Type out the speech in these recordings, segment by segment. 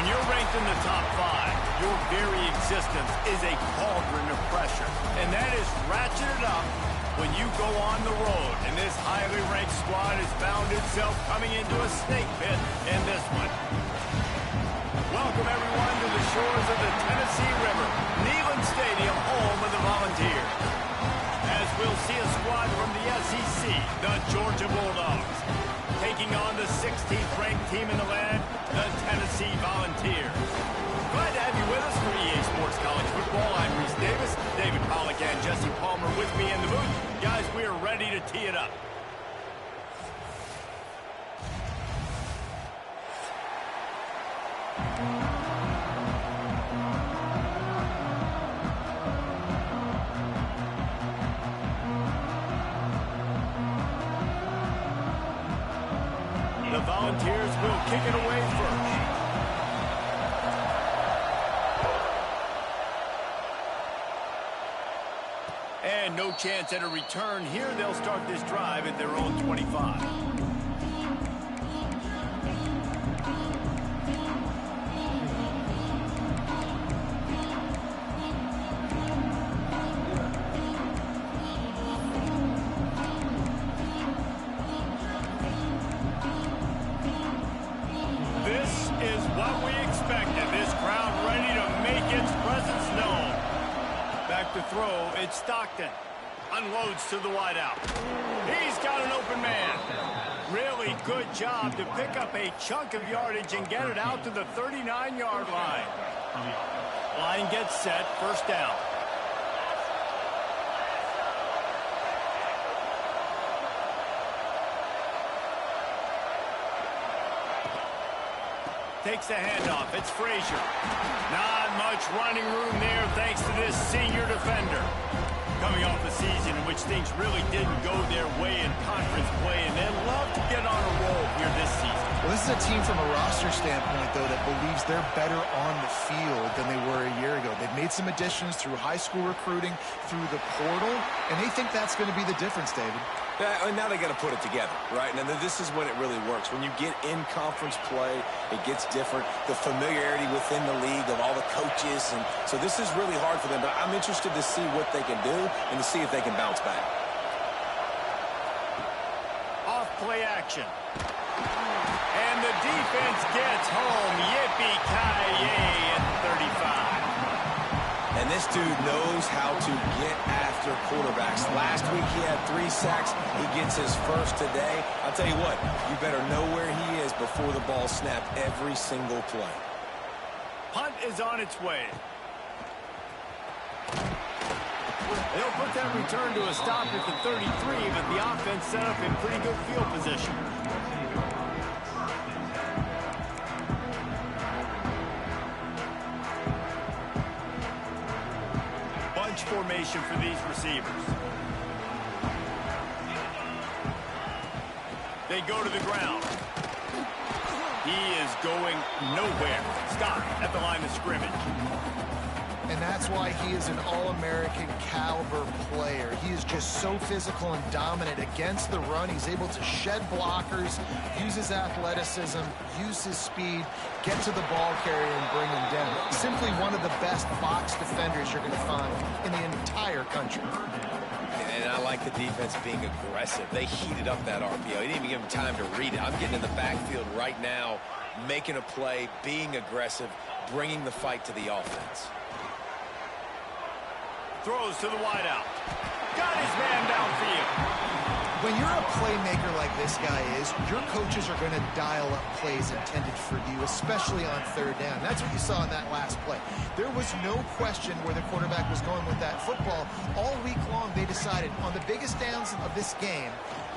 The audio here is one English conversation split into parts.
When you're ranked in the top 5, your very existence is a cauldron of pressure. And that is ratcheted up when you go on the road. And this highly ranked squad has found itself coming into a snake pit in this one. Welcome, everyone, to the shores of the Tennessee River, Neyland Stadium, home of the Volunteers. As we'll see a squad from the SEC, the Georgia Bulldogs, taking on the 16th ranked team in the land, the Tennessee Volunteers. Glad to have you with us for EA Sports College Football. I'm Reese Davis, David Pollack and Jesse Palmer with me in the booth. Guys, we are ready to tee it up. The Volunteers will kick it away first. And no chance at a return here. They'll start this drive at their own 25. To throw, it's Stockton. Unloads to the wideout. He's got an open man. Really good job to pick up a chunk of yardage and get it out to the 39-yard line. Line gets set, first down. Takes the handoff. It's Frazier. Not much running room there thanks to this senior defender. Coming off a season in which things really didn't go their way in conference play, and they'd love to get on a roll here this season. Well, this is a team from a roster standpoint, though, that believes they're better on the field than they were a year ago. They've made some additions through high school recruiting, through the portal, and they think that's going to be the difference, David. Yeah, and now they got to put it together, right? And this is when it really works. When you get in conference play, it gets different. The familiarity within the league of all the coaches, and so this is really hard for them. But I'm interested to see what they can do and to see if they can bounce back. Off play action. And the defense gets home. Yippee-ki-yay at 35. And this dude knows how to get after quarterbacks. Last week he had 3 sacks. He gets his first today. I'll tell you what, you better know where he is before the ball snapped every single play. Punt is on its way. They'll put that return to a stop at the 33, but the offense set up in pretty good field position. Formation for these receivers. They go to the ground. He is going nowhere. Stop at the line of scrimmage. And that's why he is an All-American caliber player. He is just so physical and dominant against the run. He's able to shed blockers, use his athleticism, use his speed, get to the ball carrier and bring him down. Simply one of the best box defenders you're going to find in the entire country. And I like the defense being aggressive. They heated up that RPO. He didn't even give him time to read it. I'm getting in the backfield right now, making a play, being aggressive, bringing the fight to the offense. Throws to the wideout. Got his man downfield. When you're a playmaker like this guy is, your coaches are going to dial up plays intended for you, especially on third down. That's what you saw in that last play. There was no question where the quarterback was going with that football. All week long, they decided on the biggest downs of this game,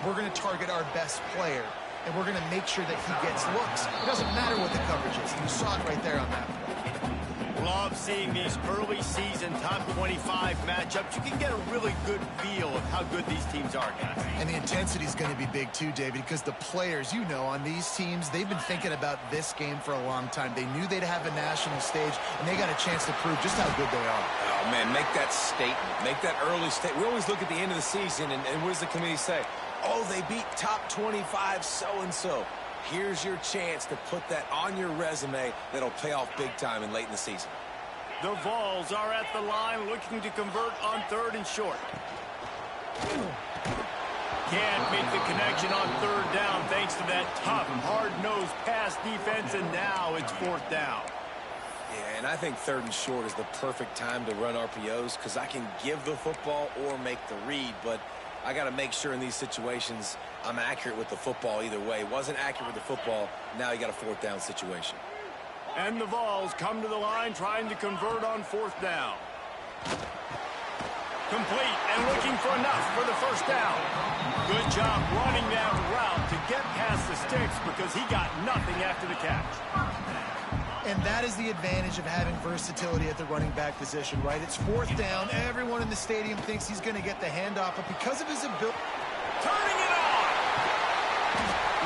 we're going to target our best player, and we're going to make sure that he gets looks. It doesn't matter what the coverage is. You saw it right there on that play. Love seeing these early season top 25 matchups. You can get a really good feel of how good these teams are, guys. And the intensity is going to be big too, David, because the players, you know, on these teams, they've been thinking about this game for a long time. They knew they'd have a national stage, and they got a chance to prove just how good they are. Oh, man, make that statement. Make that early statement. We always look at the end of the season, and what does the committee say? Oh, they beat top 25 so-and-so. Here's your chance to put that on your resume that'll pay off big time and late in the season. The Vols are at the line looking to convert on 3rd and short. Can't make the connection on 3rd down thanks to that tough, hard-nosed pass defense, and now it's 4th down. Yeah, and I think 3rd and short is the perfect time to run RPOs because I can give the football or make the read, but I got to make sure in these situations I'm accurate with the football either way. Wasn't accurate with the football, now you got a 4th down situation. And the Vols come to the line trying to convert on 4th down. Complete and looking for enough for the 1st down. Good job running that route to get past the sticks because he got nothing after the catch. And that is the advantage of having versatility at the running back position, right? It's 4th down. Everyone in the stadium thinks he's going to get the handoff, but because of his ability... Turning it on!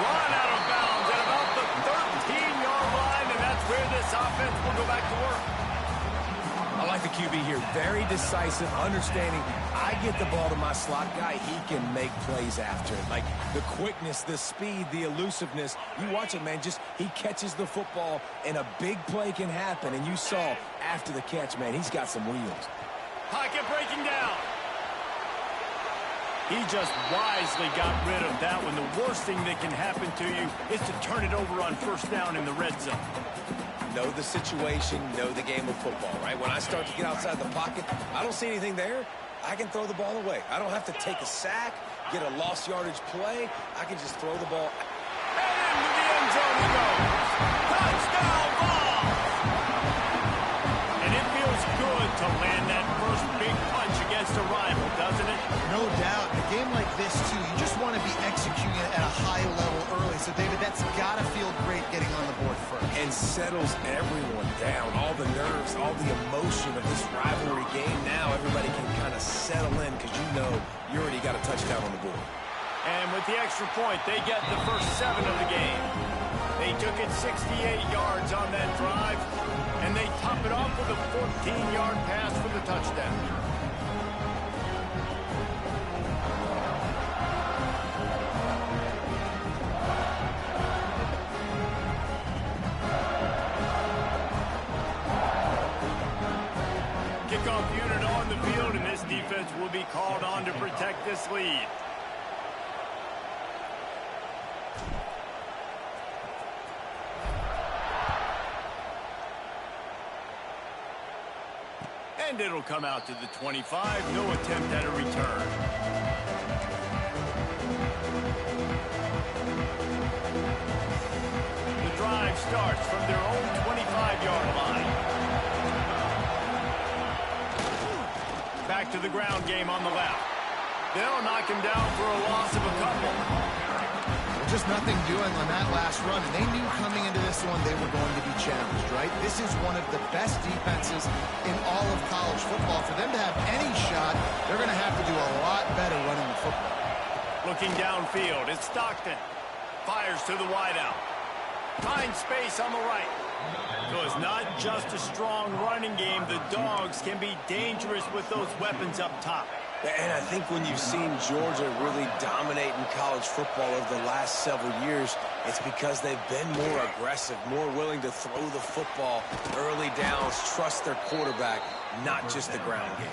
Run out of bounds at about the 13-yard line, and that's where this offense will go back to work. I like the QB here. Very decisive, understanding I get the ball to my slot guy, he can make plays after it. Like the quickness, the speed, the elusiveness. You watch it, man, just he catches the football and a big play can happen. And you saw after the catch, man, he's got some wheels. Pocket breaking down. He just wisely got rid of that one. The worst thing that can happen to you is to turn it over on 1st down in the red zone. Know the situation, know the game of football, right? When I start to get outside the pocket, I don't see anything there. I can throw the ball away. I don't have to take a sack, get a lost yardage play. I can just throw the ball. And into the end zone he goes. Touchdown ball! And it feels good to land that first big punch against a rival, doesn't it? No doubt. In a game like this, too, you just want to be executing it at a high level early. So, David, that's got to feel great getting on the board first. And settles everyone down. All the nerves, all the emotion of this rivalry game. Now everybody can kind of settle in because you know you already got a touchdown on the board. And with the extra point, they get the first 7 of the game. They took it 68 yards on that drive, and they top it off with a 14-yard pass for the touchdown. Kickoff unit on the field, and this defense will be called on to protect this lead. And it'll come out to the 25. No attempt at a return. The drive starts from their own 25-yard line. Back to the ground game on the left. They'll knock him down for a loss of a couple. Just nothing doing on that last run, and they knew coming into this one they were going to be challenged, right? This is one of the best defenses in all of college football. For them to have any shot, they're going to have to do a lot better running the football. Looking downfield, it's Stockton. Fires to the wideout. Finds space on the right. So it's not just a strong running game. The Dogs can be dangerous with those weapons up top. And I think when you've seen Georgia really dominate in college football over the last several years, it's because they've been more aggressive, more willing to throw the football early downs, trust their quarterback, not just the ground game.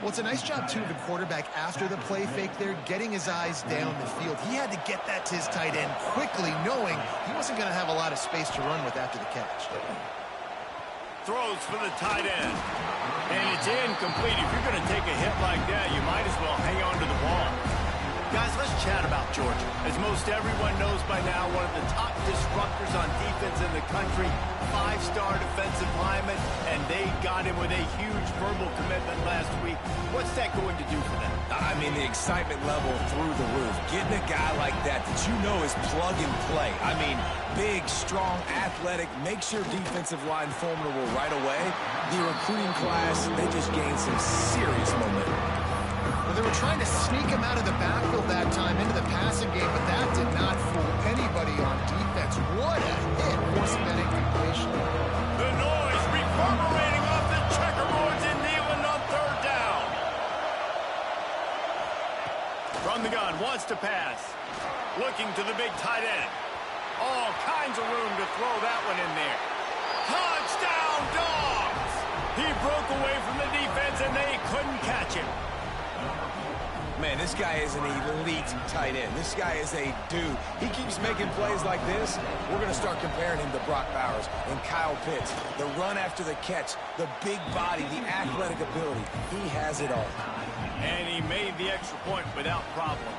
Well, it's a nice job, too, of the quarterback after the play fake there, getting his eyes down the field. He had to get that to his tight end quickly, knowing he wasn't going to have a lot of space to run with after the catch. Throws for the tight end. And it's incomplete. If you're going to take a hit like that, you might as well hang on to the ball. Guys, let's chat about Georgia. As most everyone knows by now, one of the top disruptors on defense in the country, 5-star defensive lineman, and they got him with a huge verbal commitment last week. What's that going to do for them? I mean, the excitement level through the roof. Getting a guy like that you know is plug and play. I mean, big, strong, athletic, makes your defensive line formidable right away. The recruiting class, they just gained some serious momentum. Well, they were trying to sneak him out of the backfield that time into the passing game, but that did not fool anybody on defense. What a hit, forcing that incompletion. The noise reverberating off the checkerboards in Neyland on 3rd down. From the gun, wants to pass. Looking to the big tight end. All kinds of room to throw that one in there. Touchdown, Dogs! He broke away from the defense, and they couldn't catch him. Man, this guy is an elite tight end. This guy is a dude. He keeps making plays like this. We're going to start comparing him to Brock Bowers and Kyle Pitts. The run after the catch, the big body, the athletic ability. He has it all. And he made the extra point without problem.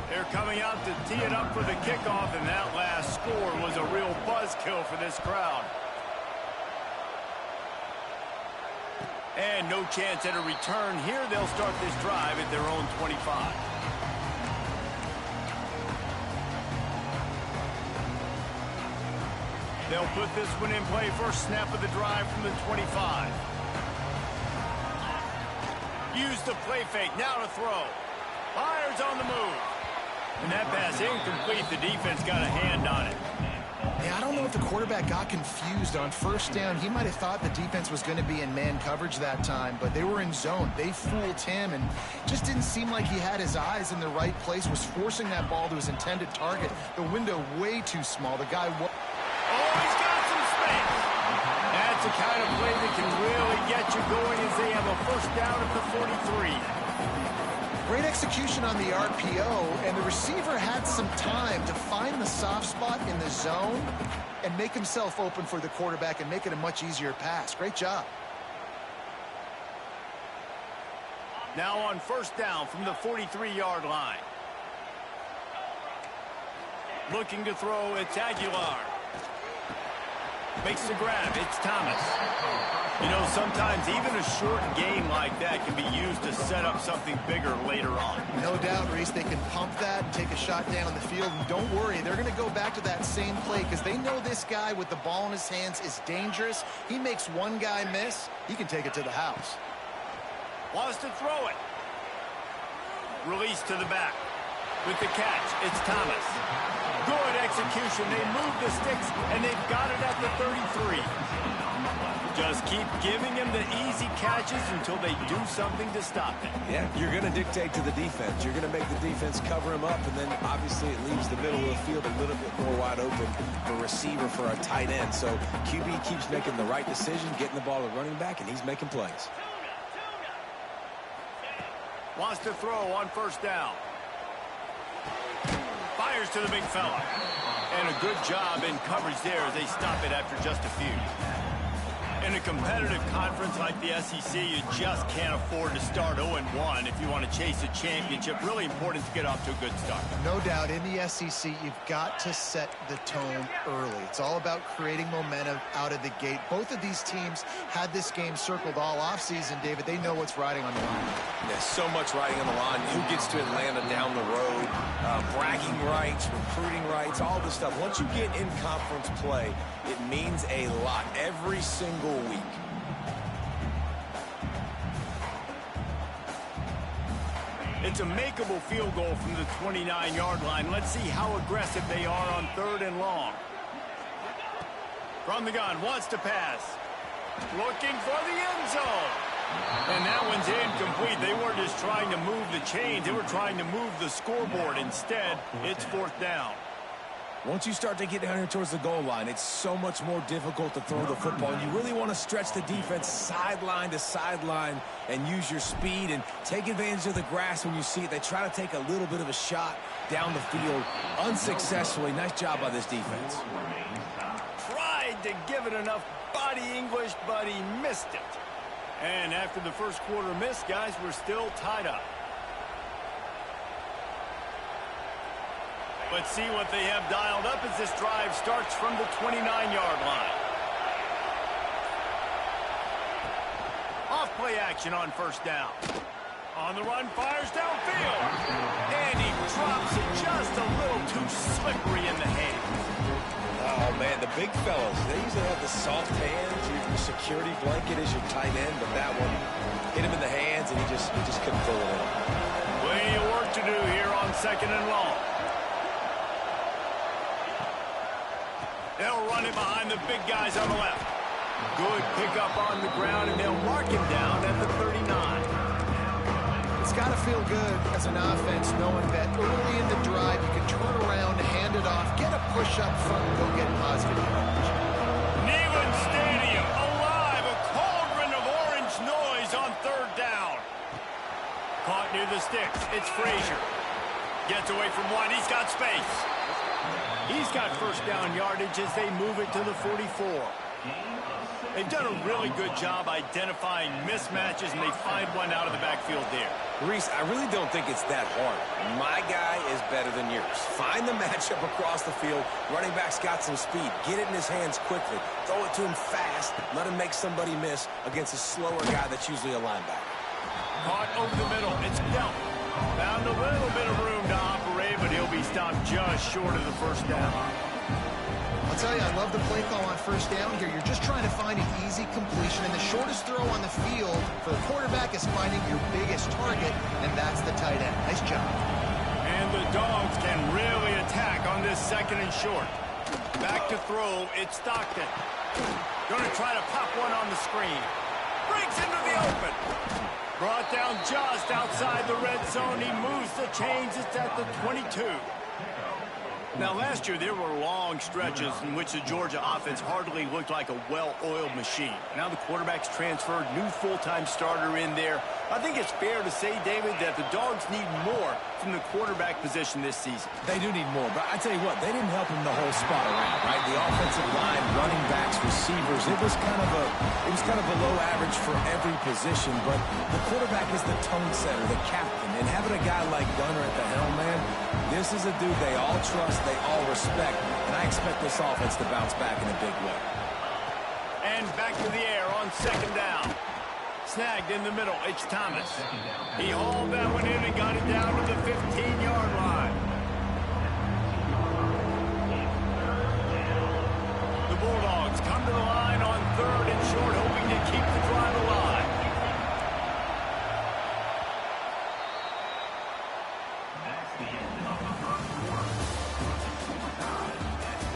They're coming out to tee it up for the kickoff, and that last score was a real buzzkill for this crowd. And no chance at a return here. They'll start this drive at their own 25. They'll put this one in play. First snap of the drive from the 25. Use the play fake. Now to throw. Fires on the move. And that pass incomplete. The defense got a hand on it. Yeah, I don't know if the quarterback got confused on first down. He might have thought the defense was going to be in man coverage that time, but they were in zone. They fooled him, and just didn't seem like he had his eyes in the right place, was forcing that ball to his intended target. The window way too small. The guy... Oh, he's got some space. That's the kind of play that can really get you going as they have a first down at the 43. Great execution on the RPO, and the receiver had some time to find the soft spot in the zone and make himself open for the quarterback and make it a much easier pass. Great job. Now on first down from the 43-yard line. Looking to throw, it's Aguilar. Makes the grab, it's Thomas. You know, sometimes even a short gain like that can be used to set up something bigger later on. No doubt, Reese, they can pump that and take a shot down the field. And don't worry, they're going to go back to that same play because they know this guy with the ball in his hands is dangerous. He makes one guy miss, he can take it to the house. Wants to throw it. Release to the back. With the catch, it's Thomas. Good execution. They move the sticks, and they've got it at the 33. Just keep giving him the easy catches until they do something to stop it. Yeah, you're going to dictate to the defense. You're going to make the defense cover him up, and then obviously it leaves the middle of the field a little bit more wide open for receiver for a tight end. So QB keeps making the right decision, getting the ball to running back, and he's making plays. Wants to throw on first down. Fires to the big fella. And a good job in coverage there as they stop it after just a few. In a competitive conference like the SEC, you just can't afford to start 0-1 if you want to chase a championship. Really important to get off to a good start. No doubt, in the SEC, you've got to set the tone early. It's all about creating momentum out of the gate. Both of these teams had this game circled all offseason, David. They know what's riding on the line. There's so much riding on the line. Who gets to Atlanta down the road? Bragging rights, recruiting rights, all this stuff. Once you get in conference play, it means a lot every single week. It's a makeable field goal from the 29-yard line. Let's see how aggressive they are on third and long. From the gun, wants to pass. Looking for the end zone. And that one's incomplete. They weren't just trying to move the chains. They were trying to move the scoreboard. Instead, it's fourth down. Once you start to get down here towards the goal line, it's so much more difficult to throw the football. And you really want to stretch the defense sideline to sideline and use your speed and take advantage of the grass when you see it. They try to take a little bit of a shot down the field unsuccessfully. Nice job by this defense. Tried to give it enough body English, but he missed it. And after the first quarter miss, guys, we're still tied up. Let's see what they have dialed up as this drive starts from the 29-yard line. Off play action on first down. On the run, fires downfield. And he drops it just a little too slippery in the hands. Oh, man, the big fellas, they usually have the soft hands. Your security blanket is your tight end, but that one hit him in the hands, and he just couldn't pull it in. Plenty of work to do here on second and long. They'll run it behind the big guys on the left. Good pickup on the ground, and they'll mark him down at the 39. It's got to feel good as an offense knowing that early in the drive you can turn around, hand it off, get a push up front, and go get positive yardage. Neyland Stadium, alive, a cauldron of orange noise on third down. Caught near the sticks. It's Frazier. Gets away from one. He's got space. He's got first down yardage as they move it to the 44. They've done a really good job identifying mismatches, and they find one out of the backfield there. Reese, I really don't think it's that hard. My guy is better than yours. Find the matchup across the field. Running back's got some speed. Get it in his hands quickly. Throw it to him fast. Let him make somebody miss against a slower guy that's usually a linebacker. Caught over the middle. It's Delp. Found a little bit of room to operate, but he'll be stopped just short of the first down. I'll tell you, I love the play call on first down here. You're just trying to find an easy completion, and the shortest throw on the field for a quarterback is finding your biggest target, and that's the tight end. Nice job. And the Dogs can really attack on this second and short. Back to throw, it's Stockton. Going to try to pop one on the screen. Breaks into the open. Brought down just outside the red zone. He moves the chains. It's at the 22. Now, last year, there were long stretches in which the Georgia offense hardly looked like a well-oiled machine. Now the quarterback's transferred, new full-time starter in there. I think it's fair to say, David, that the Dogs need more from the quarterback position this season. They do need more, but I tell you what, they didn't help him the whole spot around, right? The offensive line, running backs, receivers, it was kind of below average for every position, but the quarterback is the tone setter, the captain, and having a guy like Gunner at the helm, man, this is a dude they all trust, they all respect, and I expect this offense to bounce back in a big way. And back to the air on second down. Snagged in the middle, it's Thomas. He hauled that one in and got it down to the 15-yard line. The Bulldogs come to the line on third and short, hoping to keep the drive alive.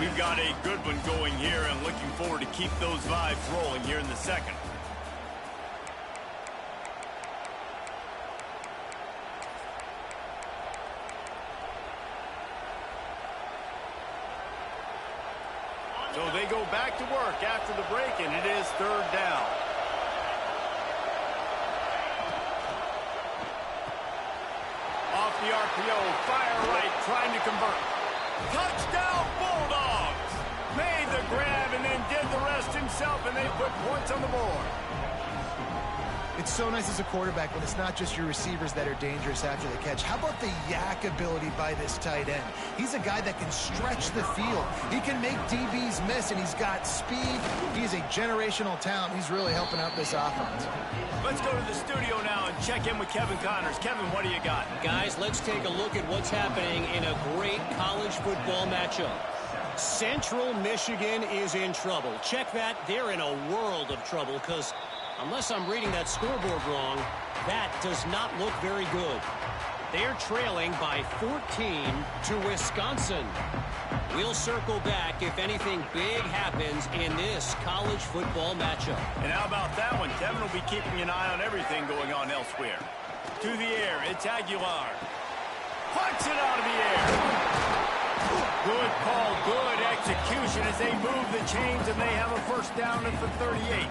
We've got a good one going here and looking forward to keep those vibes rolling here in the second. So they go back to work after the break, and it is third down. Off the RPO, fire right, trying to convert. Touchdown, Bulldogs! Made the grab and then did the rest himself, and they put points on the board. It's so nice as a quarterback when it's not just your receivers that are dangerous after the catch. How about the yak ability by this tight end? He's a guy that can stretch the field. He can make DBs miss, and he's got speed. He's a generational talent. He's really helping out this offense. Let's go to the studio now and check in with Kevin Connors. Kevin, what do you got? Guys, let's take a look at what's happening in a great college football matchup. Central Michigan is in trouble. Check that. They're in a world of trouble because unless I'm reading that scoreboard wrong, that does not look very good. They're trailing by 14 to Wisconsin. We'll circle back if anything big happens in this college football matchup. And how about that one? Kevin will be keeping an eye on everything going on elsewhere. To the air, it's Aguilar. Punts it out of the air. Good call, good execution as they move the chains, and they have a first down at the 38.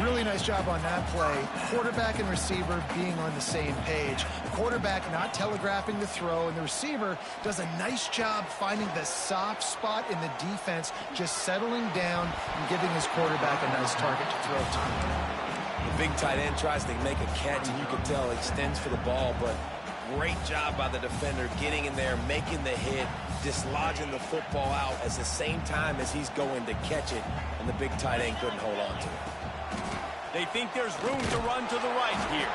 Really nice job on that play. Quarterback and receiver being on the same page. Quarterback not telegraphing the throw, and the receiver does a nice job finding the soft spot in the defense, just settling down and giving his quarterback a nice target to throw to. The big tight end tries to make a catch, and you can tell extends for the ball, but great job by the defender getting in there, making the hit, dislodging the football out at the same time as he's going to catch it, and the big tight end couldn't hold on to it. They think there's room to run to the right here.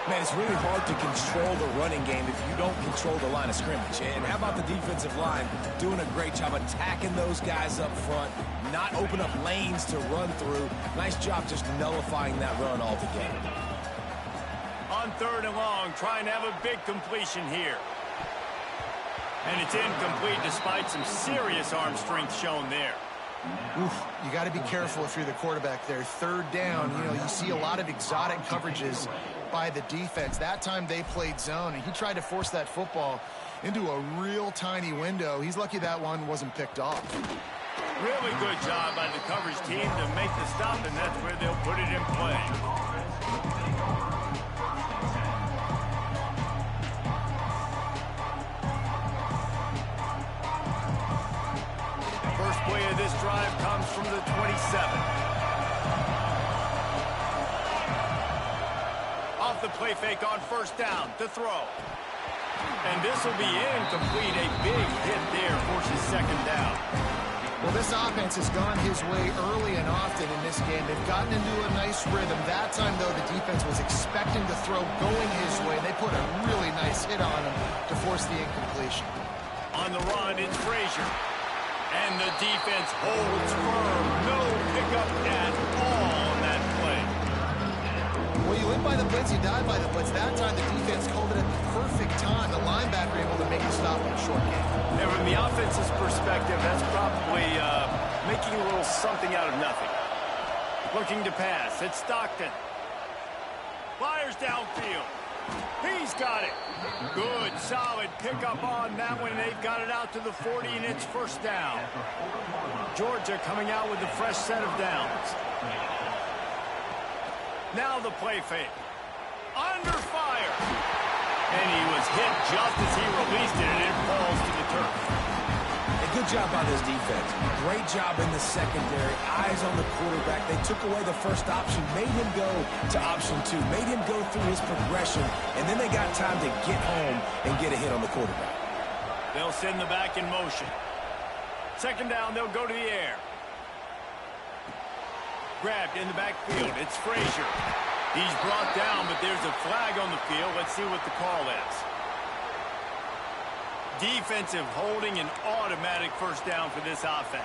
Man, it's really hard to control the running game if you don't control the line of scrimmage. And how about the defensive line doing a great job attacking those guys up front, not open up lanes to run through. Nice job just nullifying that run altogether. On third and long, trying to have a big completion here. And it's incomplete despite some serious arm strength shown there. Oof, you got to be careful if you're the quarterback there. Third down, you see a lot of exotic coverages by the defense. That time they played zone, and he tried to force that football into a real tiny window. He's lucky that one wasn't picked off. Really good job by the coverage team to make the stop, and that's where they'll put it in play. First play of this drive comes from the 27. Off the play fake on first down to throw. And this will be incomplete. A big hit there forces second down. Well, this offense has gone his way early and often in this game. They've gotten into a nice rhythm. That time, though, the defense was expecting the throw going his way. They put a really nice hit on him to force the incompletion. On the run, it's Frazier. And the defense holds firm. No pickup at all on that play. Well, you live by the blitz, you die by the blitz. That time, the defense called it at the perfect time. The linebacker able to make a stop on a short game. And from the offense's perspective, that's probably making a little something out of nothing. Looking to pass. It's Stockton. Fires downfield. He's got it. Good, solid pickup on that one. They've got it out to the 40, and it's first down. Georgia coming out with a fresh set of downs. Now the play fake. Under fire. And he was hit just as he released it, and it falls to the turf. A good job by this defense. Great job in the secondary. Eyes on the quarterback. They took away the first option, made him go to option 2, made him go through his progression, and then they got time to get home and get a hit on the quarterback. They'll send the back in motion. Second down, they'll go to the air. Grabbed in the backfield. It's Frazier. He's brought down, but there's a flag on the field. Let's see what the call is. Defensive holding, an automatic first down for this offense.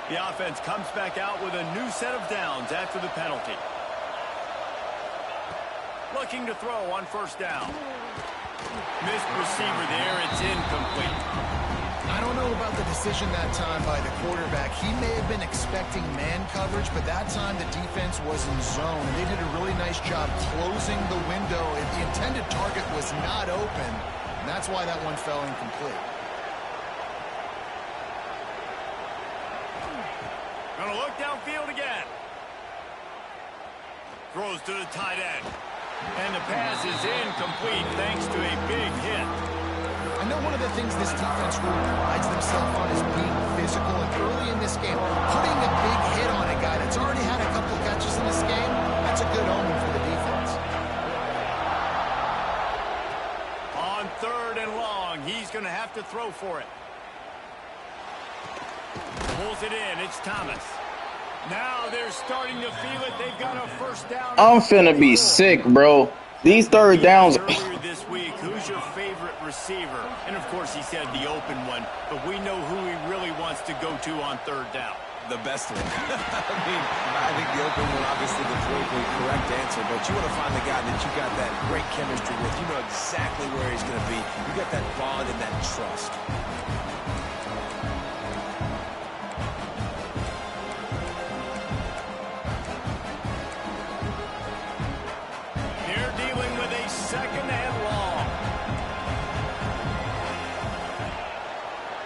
The offense comes back out with a new set of downs after the penalty. Looking to throw on first down. Missed receiver there. It's incomplete. I don't know about the decision that time by the quarterback. He may have been expecting man coverage, but that time the defense was in zone. They did a really nice job closing the window. The intended target was not open, and that's why that one fell incomplete. Gonna look downfield again. Throws to the tight end. And the pass is incomplete thanks to a big hit. I know one of the things this defense really prides themselves on is being physical, and early in this game, putting a big hit on a guy that's already had a couple catches in this game, that's a good omen for the defense. On third and long, he's going to have to throw for it. Pulls it in, it's Thomas. Now they're starting to feel it. They've got a first down. I'm finna be sick, bro. These third downs. Earlier this week, who's your favorite receiver? And of course, he said the open one, but we know who he really wants to go to on third down. The best one. I think the open one, obviously the politically correct answer, but you want to find the guy that you got that great chemistry with. You know exactly where he's going to be. You got that bond and that trust. Second and long.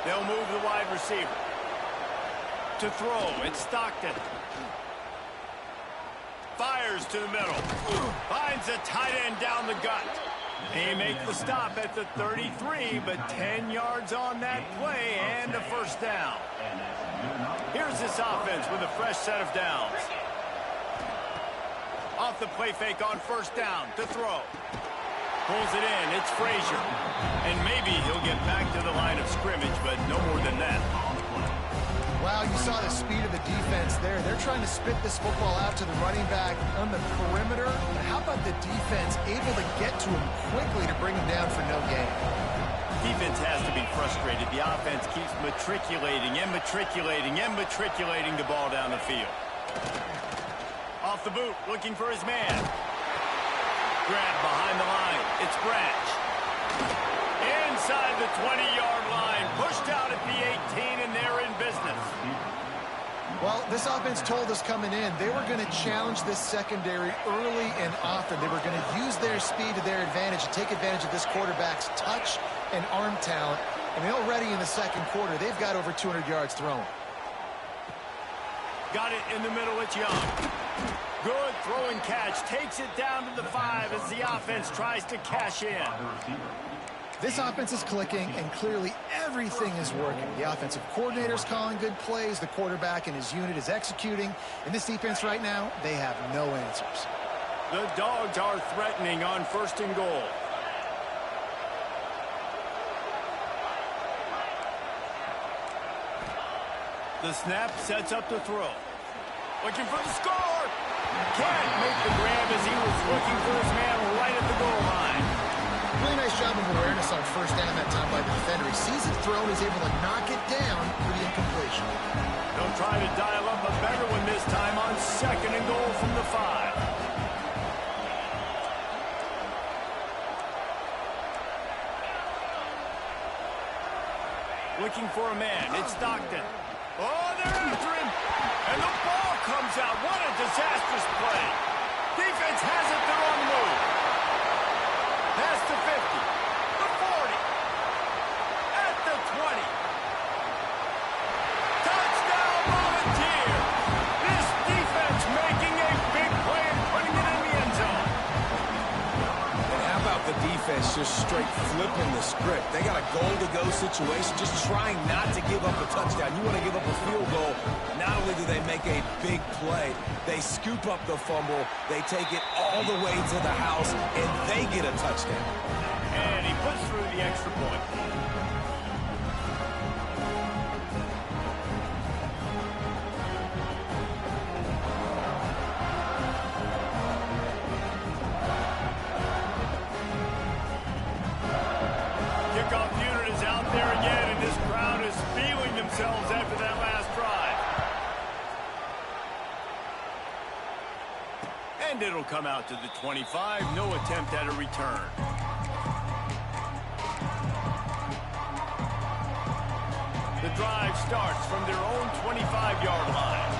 They'll move the wide receiver. To throw, it's Stockton. Fires to the middle. Finds a tight end down the gut. They make the stop at the 33, but 10 yards on that play and a first down. Here's this offense with a fresh set of downs. Off the play fake on first down to throw. Pulls it in. It's Frazier. And maybe he'll get back to the line of scrimmage, but no more than that. Wow, you saw the speed of the defense there. They're trying to spit this football out to the running back on the perimeter. But how about the defense able to get to him quickly to bring him down for no gain? Defense has to be frustrated. The offense keeps matriculating and matriculating and matriculating the ball down the field. Off the boot, looking for his man. Grab behind the line. It's Branch. inside the 20-yard line, pushed out at the 18, and they're in business. Well, this offense told us coming in they were going to challenge this secondary early and often. They were going to use their speed to their advantage and take advantage of this quarterback's touch and arm talent. And already in the second quarter, they've got over 200 yards thrown. Got it in the middle. It's Young. Good throw and catch. Takes it down to the 5 as the offense tries to cash in. This offense is clicking, and clearly everything is working. The offensive coordinator's calling good plays. The quarterback and his unit is executing. And this defense right now, they have no answers. The Dogs are threatening on 1st and goal. The snap sets up the throw. Looking for the score. Can't make the grab as he was looking for his man right at the goal line. Really nice job of awareness on 1st down that time by the defender. He sees it thrown. He's able to knock it down for the incompletion. They'll try to dial up a better one this time on 2nd and goal from the 5. Looking for a man. It's Stockton. Oh, they're after him. And the ball comes out. What a disastrous play. Defense has it. They're on the move. Past the 50. The 40. At the 20. Touchdown, Volunteer. This defense making a big play and putting it in the end zone. And how about the defense just straight flipping the script? They got a goal-to-go situation, just trying not to give up a touchdown. You want to give up a field goal. Not only do they make a big play, they scoop up the fumble, they take it all the way to the house, and they get a touchdown. And he puts through the extra point. Kickoff unit is out there again, and this crowd is feeling themselves after that last drive. And it'll come out to the 25. No attempt at a return. The drive starts from their own 25-yard line.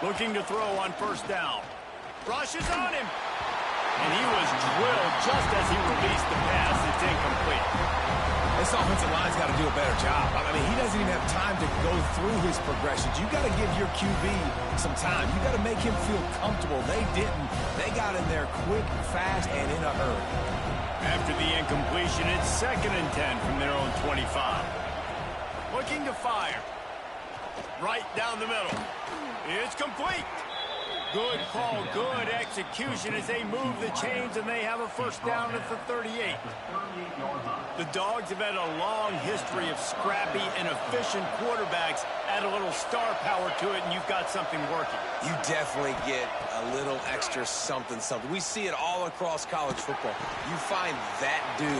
Looking to throw on 1st down. Rush is on him. And he was drilled just as he released the pass. It's incomplete. This offensive line's got to do a better job. I mean, he doesn't even have time to go through his progressions. You got to give your QB some time. You got to make him feel comfortable. They didn't. They got in there quick, fast, and in a hurry. After the incompletion, it's 2nd and 10 from their own 25. Looking to fire. Right down the middle. It's complete. Good call, good execution as they move the chains, and they have a 1st down at the 38. The Dogs have had a long history of scrappy and efficient quarterbacks. Add a little star power to it, and you've got something working. You definitely get a little extra something. We see it all across college football. You find that dude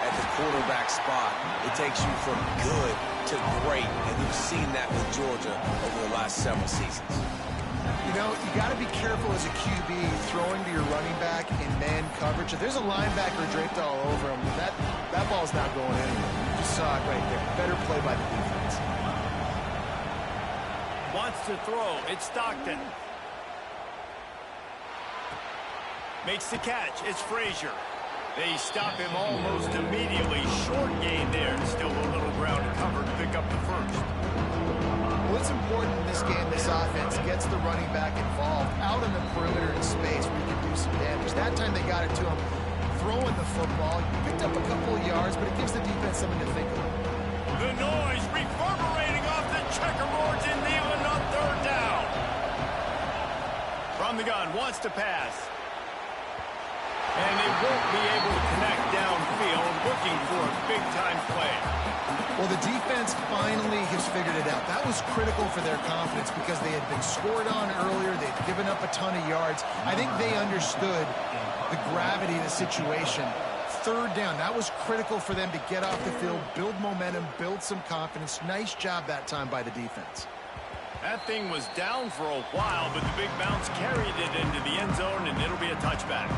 at the quarterback spot, it takes you from good to great, and you've seen that with Georgia over the last several seasons. You know, you got to be careful as a QB throwing to your running back in man coverage. If there's a linebacker draped all over him, that ball's not going anywhere. You just saw it right there. Better play by the defense. Wants to throw. It's Stockton. Makes the catch. It's Frazier. They stop him almost immediately. Short gain there. Still a little ground to cover to pick up the 1st. Well, it's important in this game, this offense gets the running back involved out in the perimeter in space where you can do some damage. That time they got it to him throwing the football. He picked up a couple of yards, but it gives the defense something to think about. The noise reverberating off the checkerboards in Neyland on 3rd down. From the gun, wants to pass. And they won't be able to connect downfield, looking for a big-time play. Well, the defense finally has figured it out. That was critical for their confidence because they had been scored on earlier. They'd given up a ton of yards. I think they understood the gravity of the situation. 3rd down, that was critical for them to get off the field, build momentum, build some confidence. Nice job that time by the defense. That thing was down for a while, but the big bounce carried it into the end zone, and it'll be a touchback.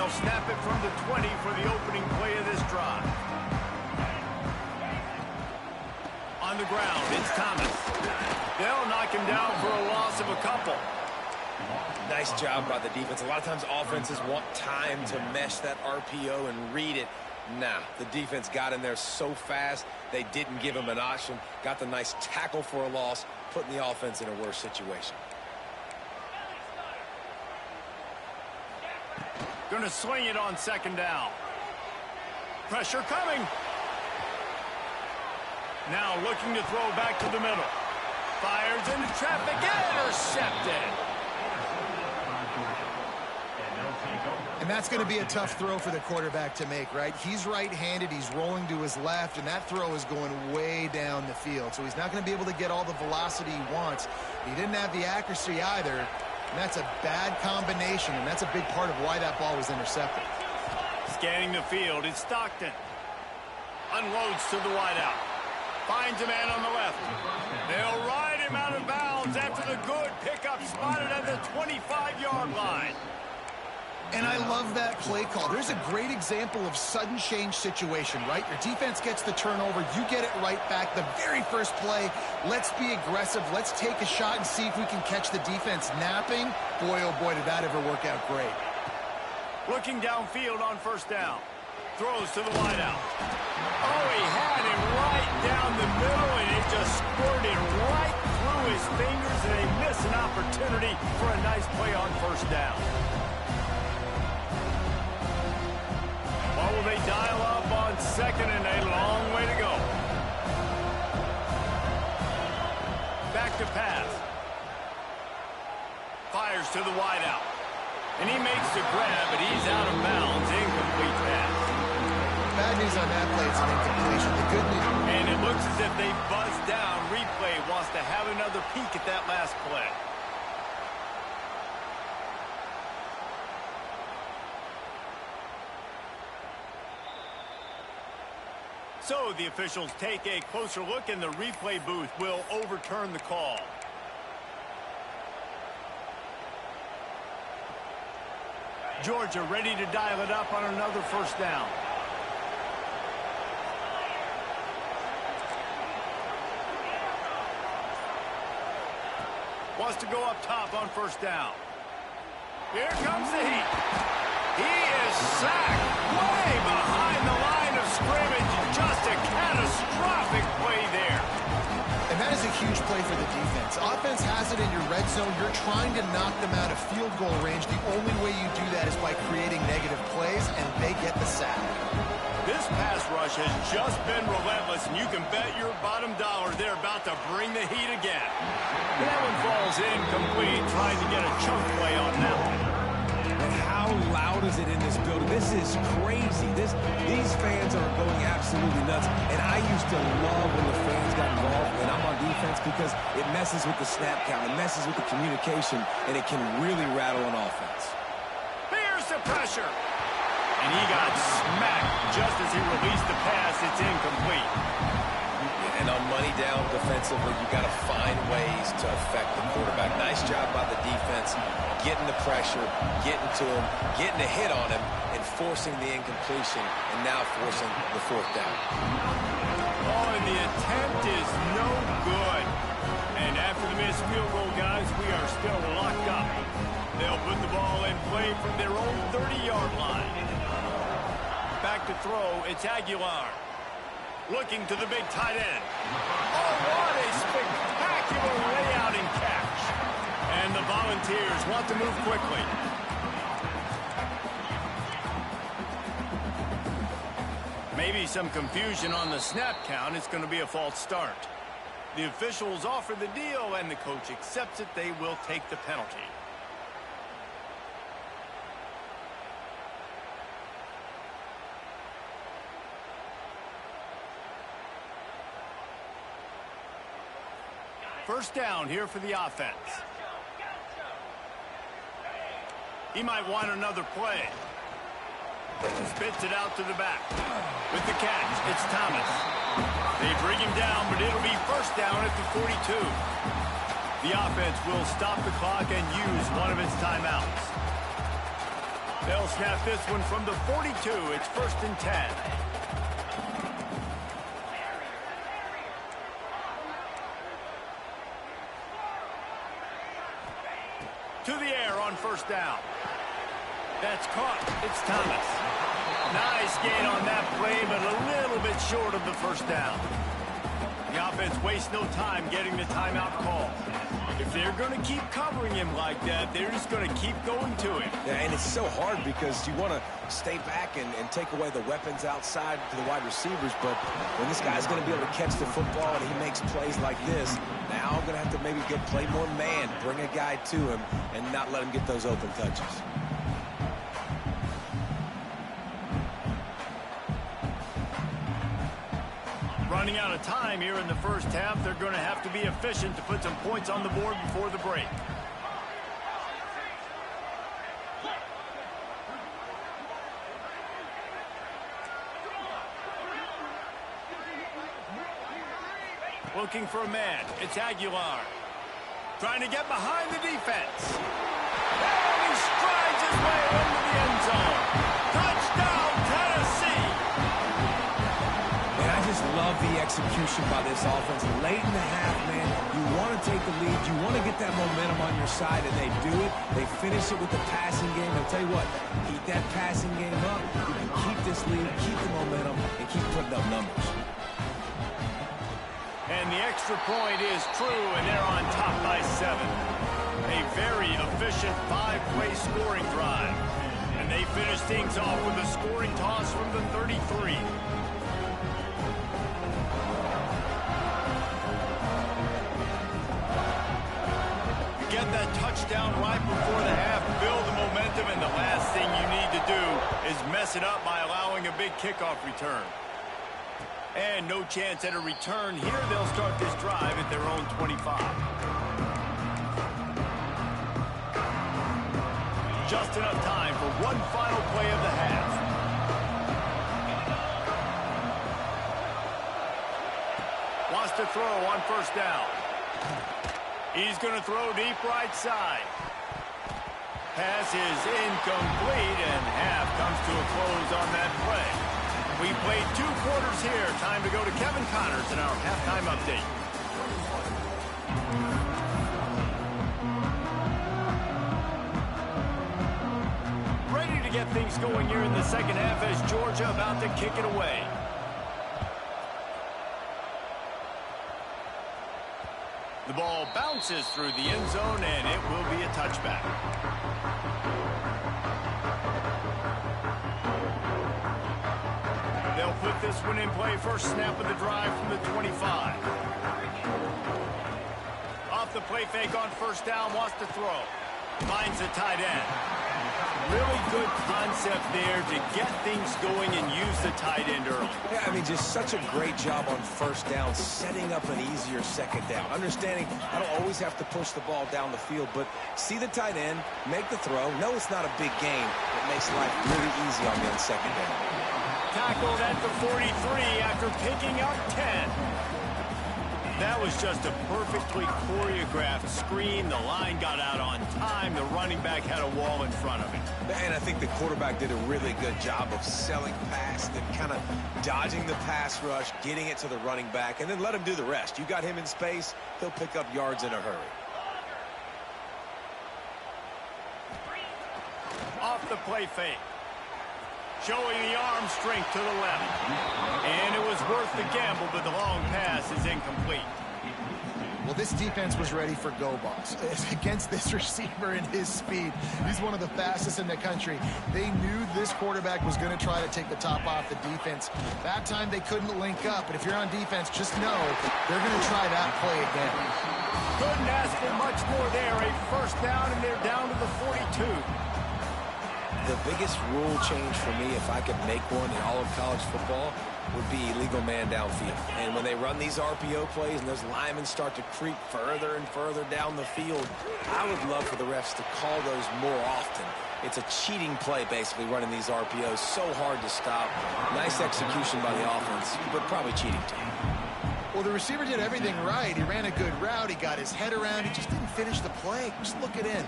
They'll snap it from the 20 for the opening play of this drive. On the ground, it's Thomas. They'll knock him down for a loss of a couple. Nice job by the defense. A lot of times offenses want time to mesh that RPO and read it. Nah, the defense got in there so fast, they didn't give him an option. Got the nice tackle for a loss, putting the offense in a worse situation. Going to swing it on second down. Pressure coming. Now looking to throw back to the middle. Fires into traffic. Intercepted. And that's going to be a tough throw for the quarterback to make, right? He's right-handed, he's rolling to his left, and that throw is going way down the field. So he's not going to be able to get all the velocity he wants. He didn't have the accuracy either, and that's a bad combination, and that's a big part of why that ball was intercepted. Scanning the field, it's Stockton. Unloads to the wideout. Finds a man on the left. They'll ride him out of bounds after the good pickup spotted at the 25-yard line. And I love that play call. There's a great example of sudden change situation, right? Your defense gets the turnover. You get it right back. The very first play, let's be aggressive. Let's take a shot and see if we can catch the defense napping. Boy, oh boy, did that ever work out great. Looking downfield on first down. Throws to the wideout. Oh, he had him right down the middle, and it just squirted right through his fingers, and they miss an opportunity for a nice play on first down. Or will they dial up on second and a long way to go? Back to pass. Fires to the wideout. And he makes the grab, but he's out of bounds. Incomplete pass. Bad news on that play, it's an incompletion. The good news. And it looks as if they buzzed down. Replay wants to have another peek at that last play. So the officials take a closer look, and the replay booth will overturn the call. Georgia ready to dial it up on another first down. Wants to go up top on first down. Here comes the heat. He is sacked way behind the line of scrimmage. Just a catastrophic play there. And that is a huge play for the defense. Offense has it in your red zone. You're trying to knock them out of field goal range. The only way you do that is by creating negative plays, and they get the sack. This pass rush has just been relentless, and you can bet your bottom dollar they're about to bring the heat again. That one falls incomplete, trying to get a chunk play on that one. And how loud is it in this building? This is crazy. These fans are going absolutely nuts. And I used to love when the fans got involved when I'm on defense because it messes with the snap count, it messes with the communication, and it can really rattle an offense. Here's the pressure. And he got smacked just as he released the pass. It's incomplete. And on money down defensively, you got to find ways to affect the quarterback. Nice job by the defense, getting the pressure, getting to him, getting a hit on him, and forcing the incompletion, and now forcing the fourth down. Oh, and the attempt is no good. And after the missed field goal, guys, we are still locked up. They'll put the ball in play from their own 30-yard line. Back to throw, it's Aguilar. Looking to the big tight end. Oh, what a spectacular layout and catch. And the Volunteers want to move quickly. Maybe some confusion on the snap count. It's going to be a false start. The officials offer the deal, and the coach accepts it. They will take the penalty. First down here for the offense. He might want another play. Spits it out to the back. With the catch, it's Thomas. They bring him down, but it'll be first down at the 42. The offense will stop the clock and use one of its timeouts. They'll snap this one from the 42. It's 1st and 10. To the air on 1st down. That's caught. It's Thomas. Nice gain on that play, but a little bit short of the 1st down. The offense wastes no time getting the timeout call. If they're going to keep covering him like that, they're just going to keep going to him. Yeah, and it's so hard because you want to stay back and take away the weapons outside to the wide receivers, but when this guy's going to be able to catch the football and he makes plays like this, now I'm going to have to maybe play more man, bring a guy to him, and not let him get those open touches. Running out of time here in the 1st half, they're going to have to be efficient to put some points on the board before the break. Looking for a man. It's Aguilar. Trying to get behind the defense. And he strides his way into the end zone. Touchdown, Tennessee! And I just love the execution by this offense. Late in the half, man, you want to take the lead. You want to get that momentum on your side, and they do it. They finish it with the passing game. I'll tell you what, keep that passing game up. You can keep this lead, keep the momentum, and keep putting up numbers. And the extra point is true, and they're on top by 7. A very efficient 5-play scoring drive. And they finish things off with a scoring toss from the 33. You get that touchdown right before the half, build the momentum, and the last thing you need to do is mess it up by allowing a big kickoff return. And no chance at a return here. They'll start this drive at their own 25. Just enough time for one final play of the half. Wants to throw on 1st down. He's going to throw deep right side. Pass is incomplete, and half comes to a close on that play. We played 2 quarters here. Time to go to Kevin Connors in our halftime update. Ready to get things going here in the 2nd half as Georgia about to kick it away. The ball bounces through the end zone, and it will be a touchback. They'll put this one in play. 1st snap of the drive from the 25. Off the play fake on 1st down, wants to throw. Finds the tight end. Really good concept there to get things going and use the tight end early. Yeah, I mean, just such a great job on 1st down, setting up an easier 2nd down. Understanding I don't always have to push the ball down the field, but see the tight end, make the throw. No, it's not a big gain. It makes life really easy on me on 2nd down. Tackled at the 43 after picking up 10. That was just a perfectly choreographed screen. The line got out on time. The running back had a wall in front of him. And I think the quarterback did a really good job of selling past and kind of dodging the pass rush, getting it to the running back, and then let him do the rest. You got him in space, he'll pick up yards in a hurry. Off the play fake. Showing the arm strength to the left. And it was worth the gamble, but the long pass is incomplete. Well, this defense was ready for go balls. Against this receiver and his speed, he's one of the fastest in the country. They knew this quarterback was going to try to take the top off the defense. That time they couldn't link up, but if you're on defense, just know they're going to try that play again. Couldn't ask for much more there. A 1st down, and they're down to the 42. The biggest rule change for me, if I could make one in all of college football, would be illegal man downfield. And when they run these RPO plays and those linemen start to creep further and further down the field, I would love for the refs to call those more often. It's a cheating play, basically, running these RPOs. So hard to stop. Nice execution by the offense, but probably cheating too. Well, the receiver did everything right. He ran a good route. He got his head around. He just didn't finish the play. Just look it in.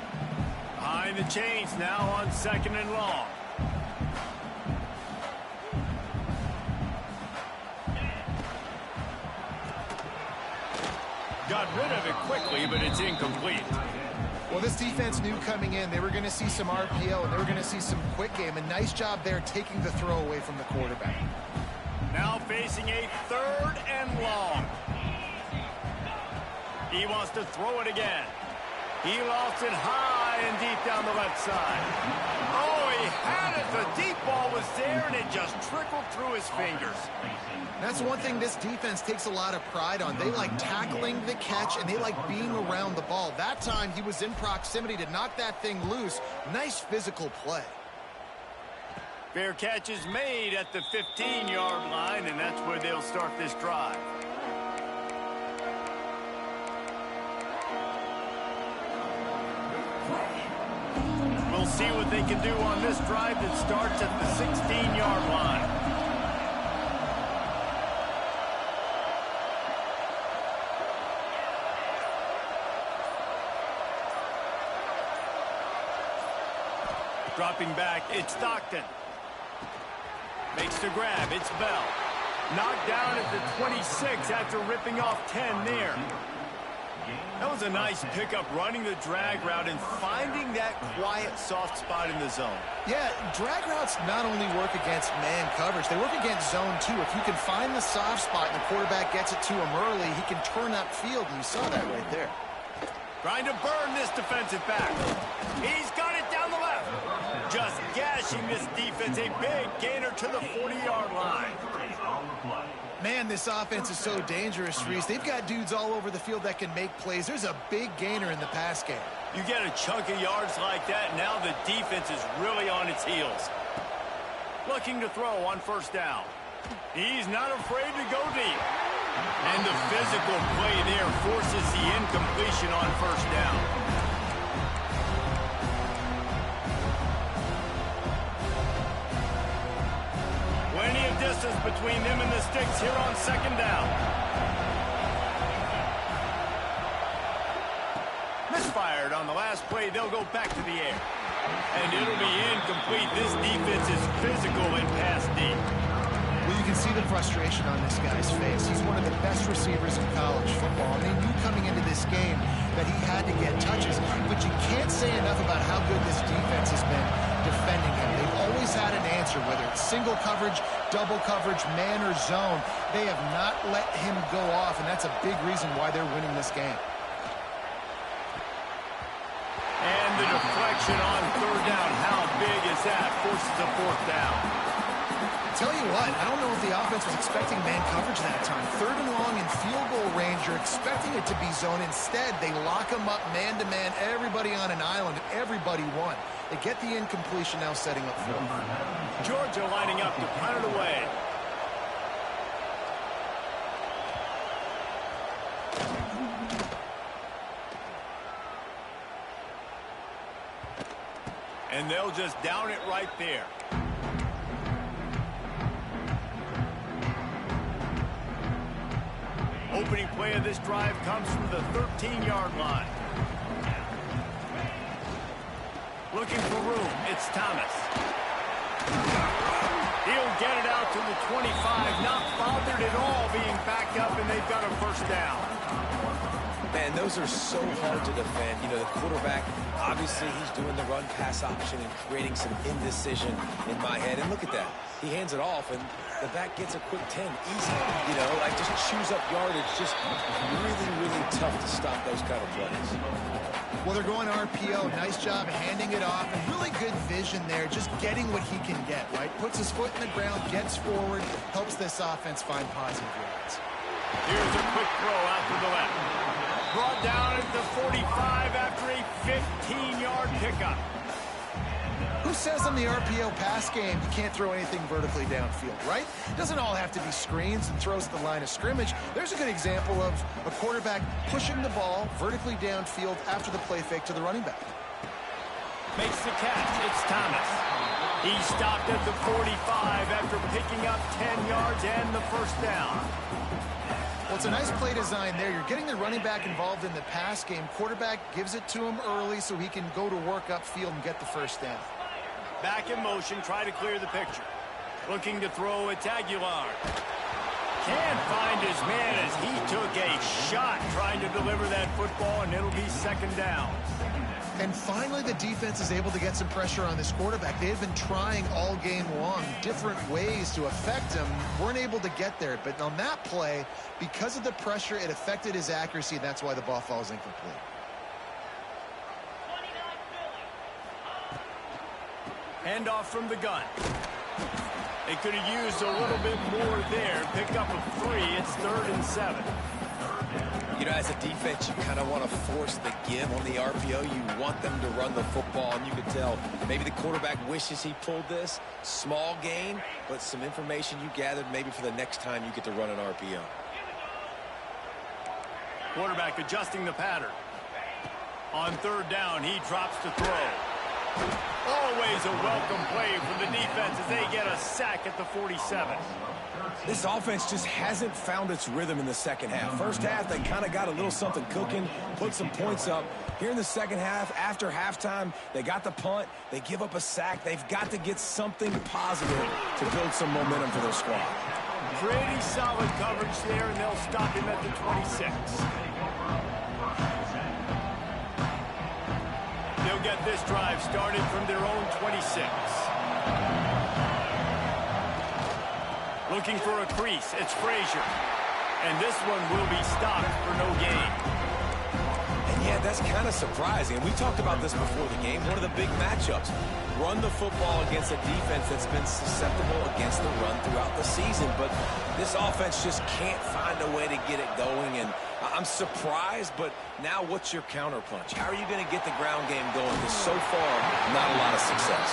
Behind the chains now on 2nd and long. Got rid of it quickly, but it's incomplete. Well, this defense knew coming in they were going to see some RPO and they were going to see some quick game. A nice job there taking the throw away from the quarterback. Now facing a 3rd and long. He wants to throw it again. He lost it high and deep down the left side. Oh, he had it. The deep ball was there, and it just trickled through his fingers. That's one thing this defense takes a lot of pride on. They like tackling the catch, and they like being around the ball. That time, he was in proximity to knock that thing loose. Nice physical play. Fair catch is made at the 15-yard line, and that's where they'll start this drive. We'll see what they can do on this drive that starts at the 16-yard line. Dropping back, it's Stockton. Makes the grab, it's Bell. Knocked down at the 26 after ripping off 10 there. That was a nice pickup, running the drag route and finding that quiet, soft spot in the zone. Yeah, drag routes not only work against man coverage, they work against zone too. If you can find the soft spot and the quarterback gets it to him early, he can turn upfield, and you saw that right there. Trying to burn this defensive back. He's got it down the left. Just gashing this defense, a big gainer to the 40-yard line. Man, this offense is so dangerous, Reese. They've got dudes all over the field that can make plays. There's a big gainer in the pass game. You get a chunk of yards like that, now the defense is really on its heels. Looking to throw on 1st down. He's not afraid to go deep. And the physical play there forces the incompletion on 1st down. Plenty of distance between them and the sticks here on 2nd down. Misfired on the last play. They'll go back to the air. And it'll be incomplete. This defense is physical and pass deep. Well, you can see the frustration on this guy's face. He's one of the best receivers in college football, and they knew coming into this game that he had to get touches, but you can't say enough about how good this defense has been defending him. They've always had an answer, whether it's single coverage, double coverage, man or zone. They have not let him go off, and that's a big reason why they're winning this game. And the deflection on 3rd down. How big is that? Forces a 4th down. Tell you what, I don't know if the offense was expecting man coverage that time. 3rd and long in field goal range, you're expecting it to be zone. Instead, they lock them up man-to-man, everybody on an island, and everybody won. They get the incompletion, now setting up 4. Georgia lining up to punt it away. And they'll just down it right there. Opening play of this drive comes from the 13-yard line. Looking for room. It's Thomas. He'll get it out to the 25. Not bothered at all being backed up, and they've got a 1st down. Man, those are so hard to defend. You know, the quarterback, obviously he's doing the run-pass option and creating some indecision in my head. And look at that. He hands it off, and the back gets a quick 10. Easy. You know, like just chews up yardage. Just really, really tough to stop those kind of plays. Well, they're going RPO. Nice job handing it off, and really good vision there, just getting what he can get, right? Puts his foot in the ground, gets forward, helps this offense find positive yards. Here's a quick throw out to the left. Brought down at the 45 after a 15-yard pickup. Who says in the RPO pass game you can't throw anything vertically downfield, right? It doesn't all have to be screens and throws at the line of scrimmage. There's a good example of a quarterback pushing the ball vertically downfield after the play fake to the running back. Makes the catch. It's Thomas. He stopped at the 45 after picking up 10 yards and the 1st down. Well, It's a nice play design there. You're getting the running back involved in the pass game. Quarterback gives it to him early so he can go to work upfield and get the first down. Back in motion, try to clear the picture. Looking to throw, it's Aguilar. Can't find his man as he took a shot trying to deliver that football, and it'll be second down. And finally, the defense is able to get some pressure on this quarterback. They had been trying all game long different ways to affect him. Weren't able to get there. But on that play, because of the pressure, it affected his accuracy, and that's why the ball falls incomplete. Handoff from the gun. They could have used a little bit more there. Pick up a 3. It's 3rd and 7. You know, as a defense, you kind of want to force the give on the RPO. You want them to run the football, and you can tell maybe the quarterback wishes he pulled this. Small gain, but some information you gathered maybe for the next time you get to run an RPO. Quarterback adjusting the pattern. On 3rd down, he drops to throw. Always a welcome play from the defense as they get a sack at the 47. This offense just hasn't found its rhythm in the second half. First half, they kind of got a little something cooking, put some points up. Here in the second half, after halftime, they got the punt. They give up a sack. They've got to get something positive to build some momentum for their squad. Pretty solid coverage there, and they'll stop him at the 26. They'll get this drive started from their own 26. Looking for a crease, it's Frazier. And this one will be stopped for no gain. And yeah, that's kind of surprising. And we talked about this before the game. One of the big matchups. Run the football against a defense that's been susceptible against the run throughout the season. But this offense just can't find a way to get it going. And I'm surprised, but now what's your counterpunch? How are you going to get the ground game going? Because so far, not a lot of success.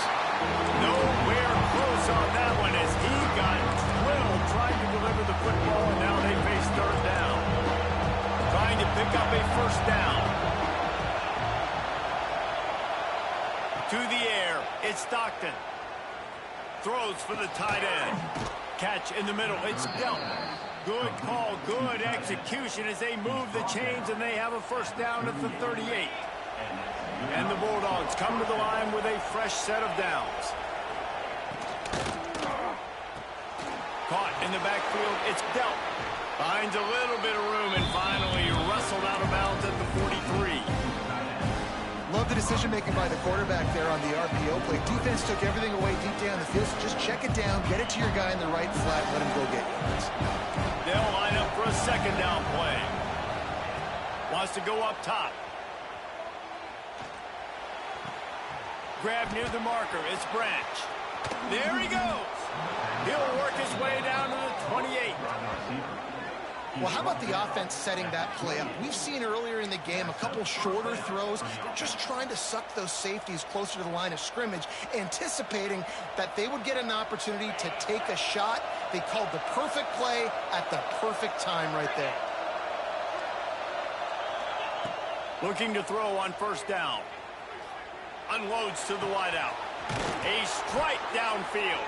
Nowhere close on that one as he got drilled trying to deliver the football, and now they face 3rd down. Trying to pick up a 1st down. To the air, it's Stockton. Throws for the tight end. Catch in the middle, it's Delton. Good call, good execution as they move the chains, and they have a 1st down at the 38. And the Bulldogs come to the line with a fresh set of downs. Caught in the backfield, it's Delton. Finds a little bit of room and finally wrestled out of bounds at the 43. Love the decision-making by the quarterback there on the RPO play. Defense took everything away deep down the field, so just check it down, get it to your guy in the right flat, let him go get yards. They'll line up for a 2nd down play. Wants to go up top. Grab near the marker, it's Branch. There he goes. He'll work his way down to the 28. Well, how about the offense setting that play up? We've seen earlier in the game a couple shorter throws. They're just trying to suck those safeties closer to the line of scrimmage, anticipating that they would get an opportunity to take a shot. They called the perfect play at the perfect time right there. Looking to throw on 1st down. Unloads to the wideout. A strike downfield.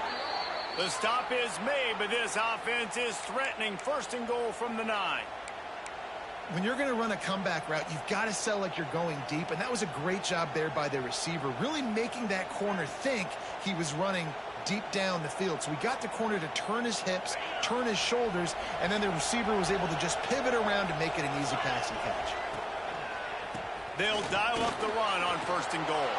The stop is made, but this offense is threatening 1st and goal from the 9. When you're going to run a comeback route, you've got to sell like you're going deep, and that was a great job there by the receiver, really making that corner think he was running deep down the field. So we got the corner to turn his hips, turn his shoulders, and then the receiver was able to just pivot around to make it an easy pass and catch. They'll dial up the run on 1st and goal.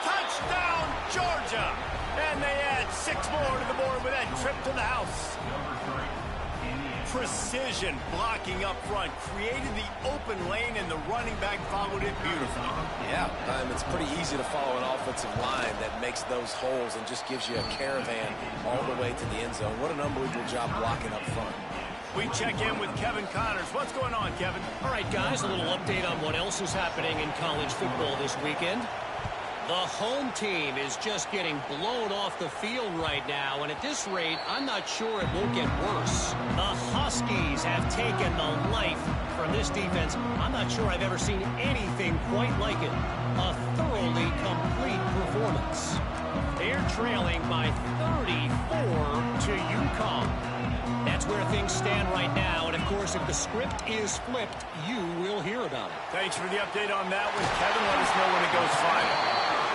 Touchdown, Georgia! And they add 6 more to the board with that trip to the house. Precision blocking up front created the open lane, and the running back followed it beautifully. Yeah, it's pretty easy to follow an offensive line that makes those holes and just gives you a caravan all the way to the end zone. What an unbelievable job blocking up front. We check in with Kevin Connors. What's going on, Kevin? All right, guys, a little update on what else is happening in college football this weekend. The home team is just getting blown off the field right now, and at this rate, I'm not sure it won't get worse. The Huskies have taken the life from this defense. I'm not sure I've ever seen anything quite like it. A thoroughly complete performance. They're trailing by 34 to UConn. That's where things stand right now, and if course, if the script is flipped, you will hear about it. Thanks for the update on that one, Kevin. Let us know when it goes final.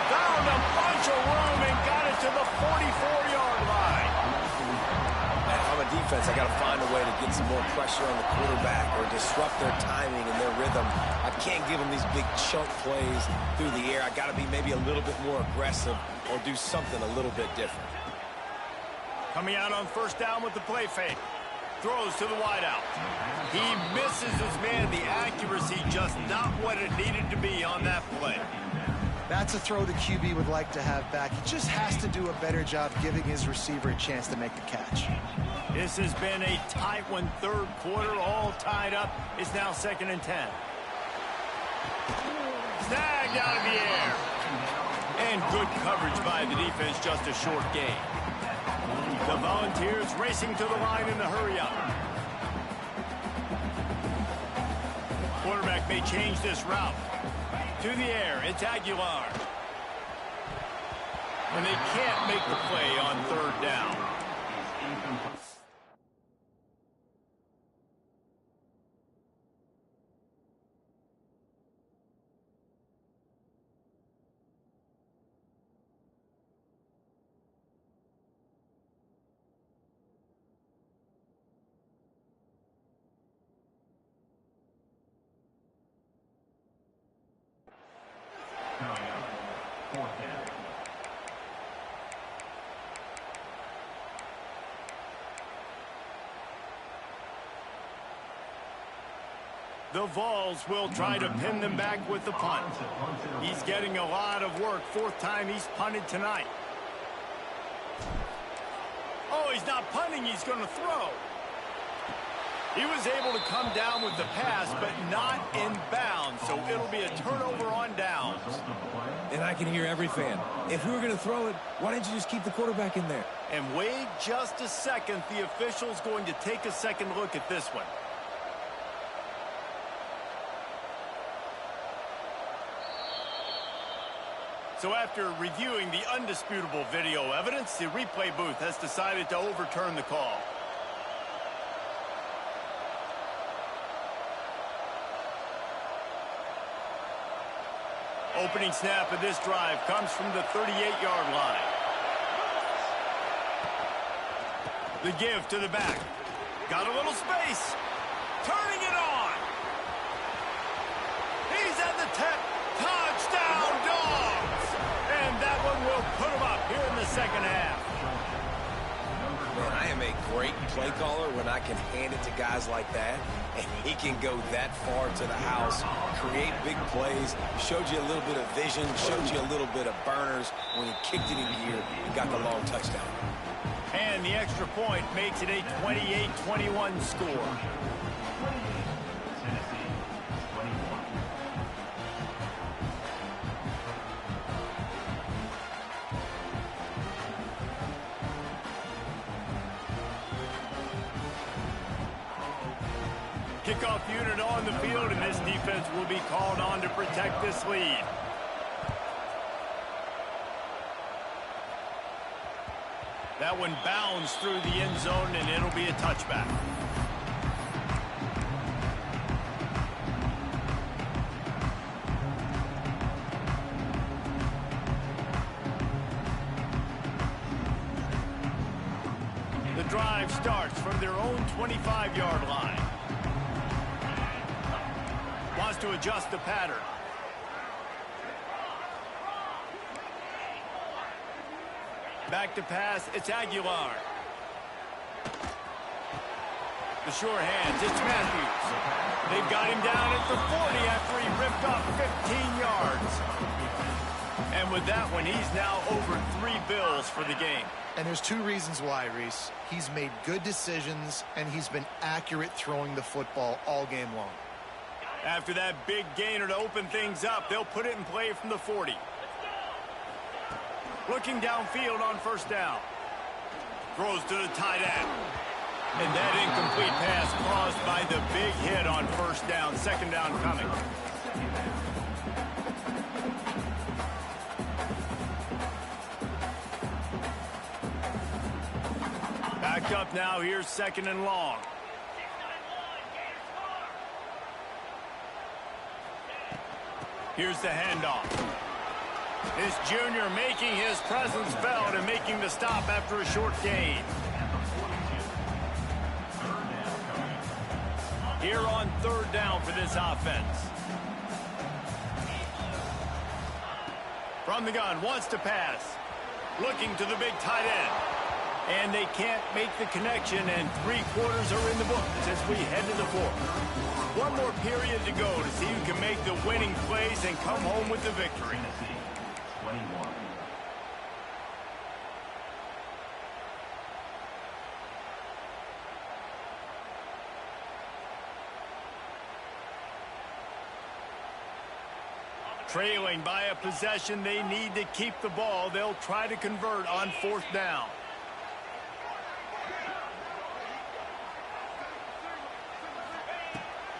Found a bunch of room and got it to the 44-yard line. And if I'm a defense, I got to find a way to get some more pressure on the quarterback or disrupt their timing and their rhythm. I can't give them these big chunk plays through the air. I got to be maybe a little bit more aggressive or do something a little bit different. Coming out on first down with the play fake. Throws to the wideout. He misses his man. The accuracy just not what it needed to be on that play. That's a throw the QB would like to have back. He just has to do a better job giving his receiver a chance to make the catch. This has been a tight one, third quarter, all tied up. It's now 2nd and 10. Snagged out of the air. And good coverage by the defense, just a short gain. The Volunteers racing to the line in the hurry-up. Quarterback may change this route. To the air, it's Aguilar. And they can't make the play on third down. The Vols will try to pin them back with the punt. He's getting a lot of work. 4th time he's punted tonight. Oh, he's not punting. He's going to throw. He was able to come down with the pass, but not in bounds, so it'll be a turnover on downs. And I can hear every fan. If we were going to throw it, why didn't you just keep the quarterback in there? And wait just a second. The official's going to take a second look at this one. So after reviewing the undisputable video evidence, the replay booth has decided to overturn the call. Opening snap of this drive comes from the 38-yard line. The give to the back. Got a little space. Turning it on. He's at the 10. Touchdown, Dogs! And that one will put him up here in the second half. Man, I am a great play caller when I can hand it to guys like that, and he can go that far to the house, create big plays, showed you a little bit of vision, showed you a little bit of burners when he kicked it in gear and got the long touchdown. And the extra point makes it a 28-21 score. Kickoff unit on the field, and this defense will be called on to protect this lead. That one bounds through the end zone, and it'll be a touchback. The drive starts from their own 25-yard line. Wants to adjust the pattern. Back to pass, it's Aguilar. The sure hands, it's Matthews. They've got him down at the 40 after he ripped off 15 yards. And with that one, he's now over 3 bills for the game. And there's 2 reasons why, Reese. He's made good decisions, and he's been accurate throwing the football all game long. After that big gainer to open things up, they'll put it in play from the 40. Looking downfield on first down. Throws to the tight end. And that incomplete pass caused by the big hit on first down. Second down coming. Back up now. Here's second and long. Here's the handoff. This junior making his presence felt and making the stop after a short gain. Here on third down for this offense. From the gun, wants to pass. Looking to the big tight end. And they can't make the connection, and 3 quarters are in the books as we head to the fourth. One more period to go to see who can make the winning plays and come home with the victory. Trailing by a possession, they need to keep the ball. They'll try to convert on fourth down.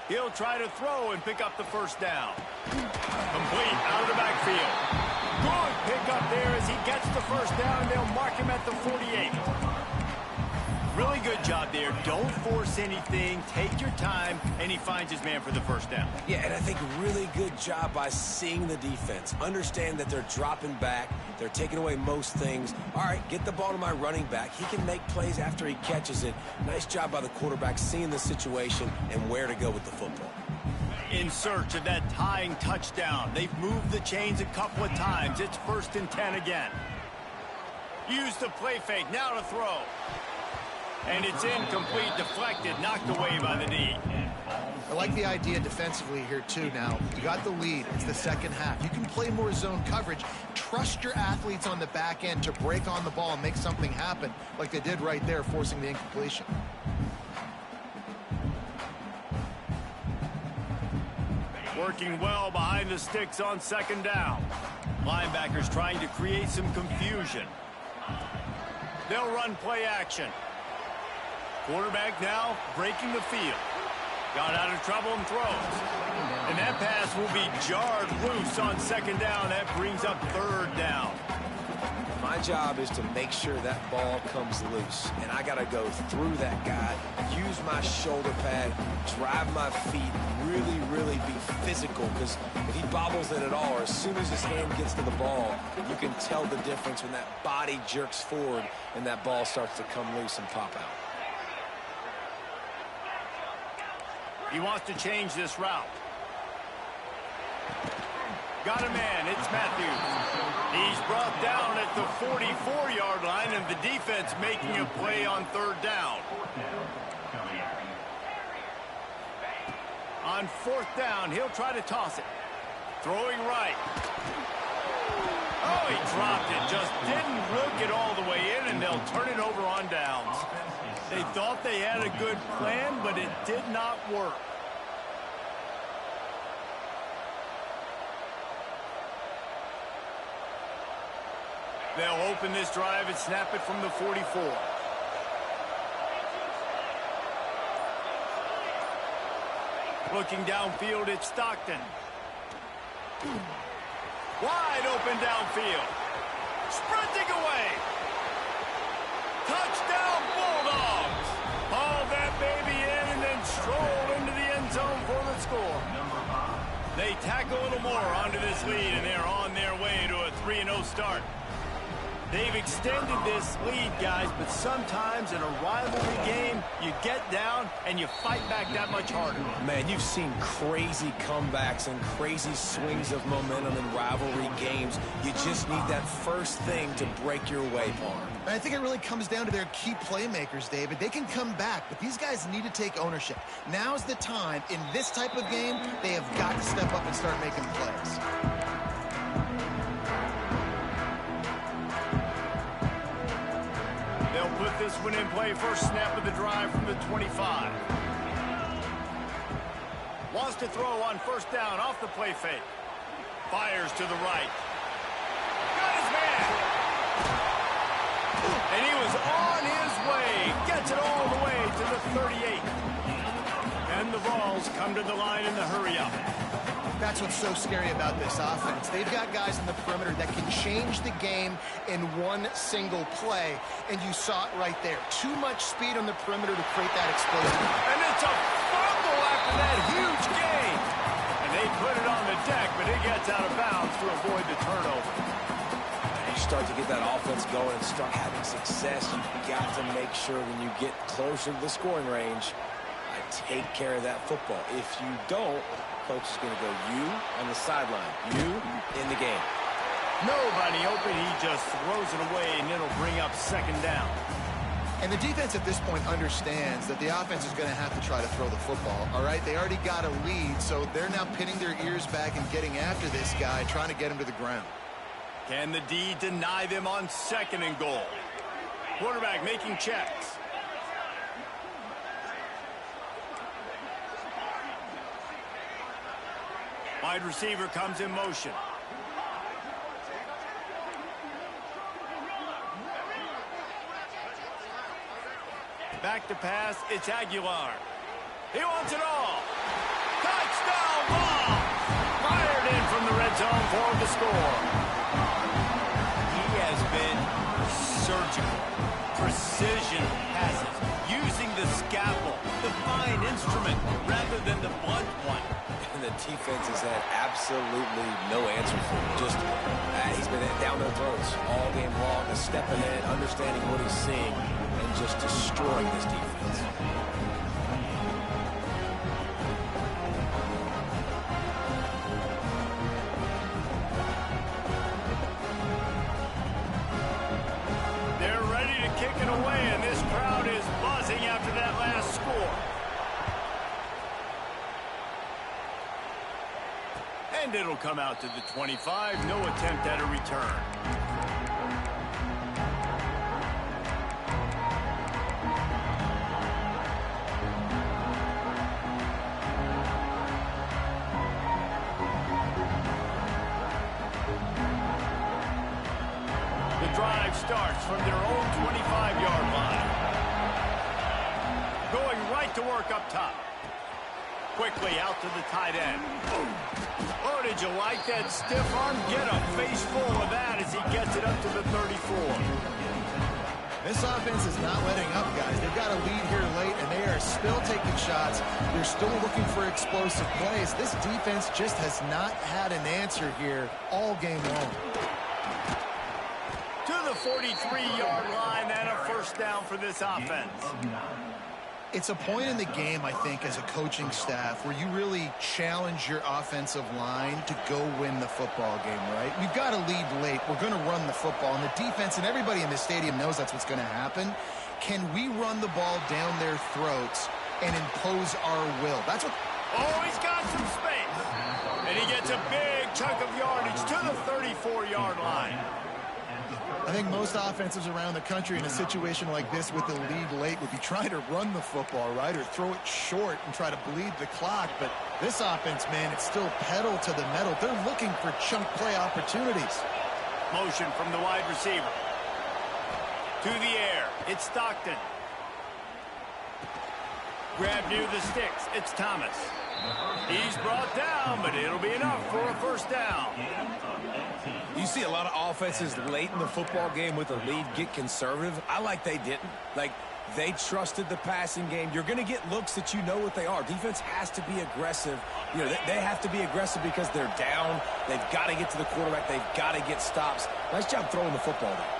He'll try to throw and pick up the first down. Complete out of the backfield. Good pick up there as he gets the first down. They'll mark him at the 48. Really good job there. Don't force anything. Take your time, and he finds his man for the first down. Yeah, and I think really good job by seeing the defense. Understand that they're dropping back. They're taking away most things. All right, get the ball to my running back. He can make plays after he catches it. Nice job by the quarterback seeing the situation and where to go with the football. In search of that tying touchdown. They've moved the chains a couple of times. It's 1st and 10 again. Use the play fake. Now to throw. And it's incomplete, deflected, knocked away by the D. I like the idea defensively here, too. Now, you got the lead. It's the second half. You can play more zone coverage. Trust your athletes on the back end to break on the ball and make something happen, like they did right there, forcing the incompletion. Working well behind the sticks on 2nd down. Linebackers trying to create some confusion. They'll run play action. Quarterback now breaking the field. Got out of trouble and throws. And that pass will be jarred loose on 2nd down. That brings up 3rd down. My job is to make sure that ball comes loose. And I got to go through that guy, use my shoulder pad, drive my feet, really be physical. Because if he bobbles it at all, or as soon as his hand gets to the ball, you can tell the difference when that body jerks forward and that ball starts to come loose and pop out. He wants to change this route. Got a man. It's Matthews. He's brought down at the 44-yard line, and the defense making a play on 3rd down. On 4th down, he'll try to toss it. Throwing right. Oh, he dropped it. Just didn't look it all the way in, and they'll turn it over on downs. They thought they had a good plan, but it did not work. They'll open this drive and snap it from the 44. Looking downfield, it's Stockton. Wide open downfield. Sprinting away. Touchdown Bulldogs. Hauled that baby in and then strolled into the end zone for the score. They tack a little more onto this lead, and they're on their way to a 3-0 start. They've extended this lead, guys, but sometimes in a rivalry game, you get down and you fight back that much harder. Man, you've seen crazy comebacks and crazy swings of momentum in rivalry games. You just need that first thing to break your way, Paul. And I think it really comes down to their key playmakers, David. They can come back, but these guys need to take ownership. Now's the time. In this type of game, they have got to step up and start making plays. They'll put this one in play. First snap of the drive from the 25. Wants to throw on 1st down off the play fake. Fires to the right. Got his man. And he was on his way. Gets it all the way to the 38. And the Vols come to the line in the hurry-up. That's what's so scary about this offense. They've got guys in the perimeter that can change the game in one single play, and you saw it right there. Too much speed on the perimeter to create that explosion. And it's a fumble after that huge gain. And they put it on the deck, but it gets avoid the turnover. You start to get that offense going and start having success, you've got to make sure when you get closer to the scoring range, take care of that football. If you don't, coach is going to go, you on the sideline, you in the game. Nobody open, he just throws it away, and it'll bring up second down. And the defense at this point understands that the offense is going to have to try to throw the football, all right? They already got a lead, so they're now pinning their ears back and getting after this guy, trying to get him to the ground. Can the D deny them on second and goal? Quarterback making checks. Wide receiver comes in motion. Back to pass, it's Aguilar. He wants it all. Touchdown ball! Fired in from the red zone for the score. He has been surgical. Precision passes. Using the scalpel, the fine instrument, rather than the blunt one. And the defense has had absolutely no answer for him. Just, he's been down their throats all game long, a step ahead, understanding what he's seeing, and just destroying this defense. They're ready to kick it away, and this crowd is buzzing after that last score. And it'll come out to the 25. No attempt at a return. The drive starts from their own 25-yard line. Going right to work up top. Quickly out to the tight end. Oh, did you like that stiff arm? Get a face full of that as he gets it up to the 34. This offense is not letting up, guys. They've got a lead here late, and they are still taking shots. They're still looking for explosive plays. This defense just has not had an answer here all game long. To the 43-yard line and a first down for this offense. It's a point in the game, I think, as a coaching staff where you really challenge your offensive line to go win the football game, right? We've got a lead late. We're going to run the football, and the defense and everybody in the stadium knows that's what's going to happen. Can we run the ball down their throats and impose our will? That's what... Oh, he's got some space. And he gets a big chunk of yardage to the 34-yard line. I think most offenses around the country in a situation like this with the lead late would be trying to run the football, right, or throw it short and try to bleed the clock. But this offense, man, it's still pedal to the metal. They're looking for chunk play opportunities. Motion from the wide receiver. To the air. It's Stockton. Grab near the sticks. It's Thomas. He's brought down, but it'll be enough for a first down. You see a lot of offenses late in the football game with a lead get conservative. I like they didn't. Like, they trusted the passing game. You're going to get looks that you know what they are. Defense has to be aggressive. You know, they have to be aggressive because they're down. They've got to get to the quarterback. They've got to get stops. Nice job throwing the football there.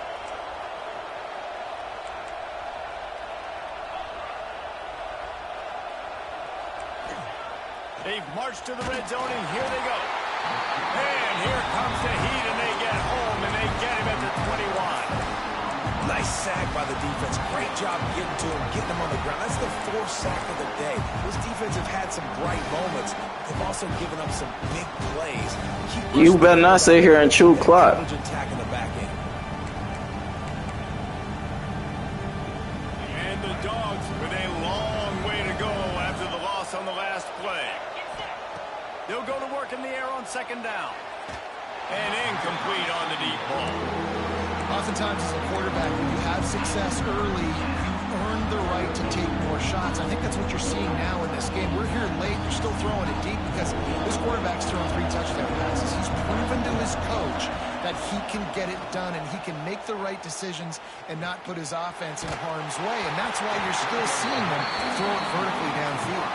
They've marched to the red zone, and here they go. And here comes the heat, and they get home, and they get him at the 21. Nice sack by the defense. Great job getting to him, getting him on the ground. That's the fourth sack of the day. This defense have had some bright moments. They've also given up some big plays. You better not sit here and chew clock. Attack in the back end. And the Dogs with a long way to go after the loss on the last play. They'll go to work in the air on second down. And incomplete on the deep ball. Oftentimes as a quarterback, when you have success early, you earn the right to take more shots. I think that's what you're seeing now in this game. We're here late. You're still throwing it deep because this quarterback's thrown 3 touchdown passes. He's proven to his coach that he can get it done and he can make the right decisions and not put his offense in harm's way. And that's why you're still seeing him throw it vertically downfield.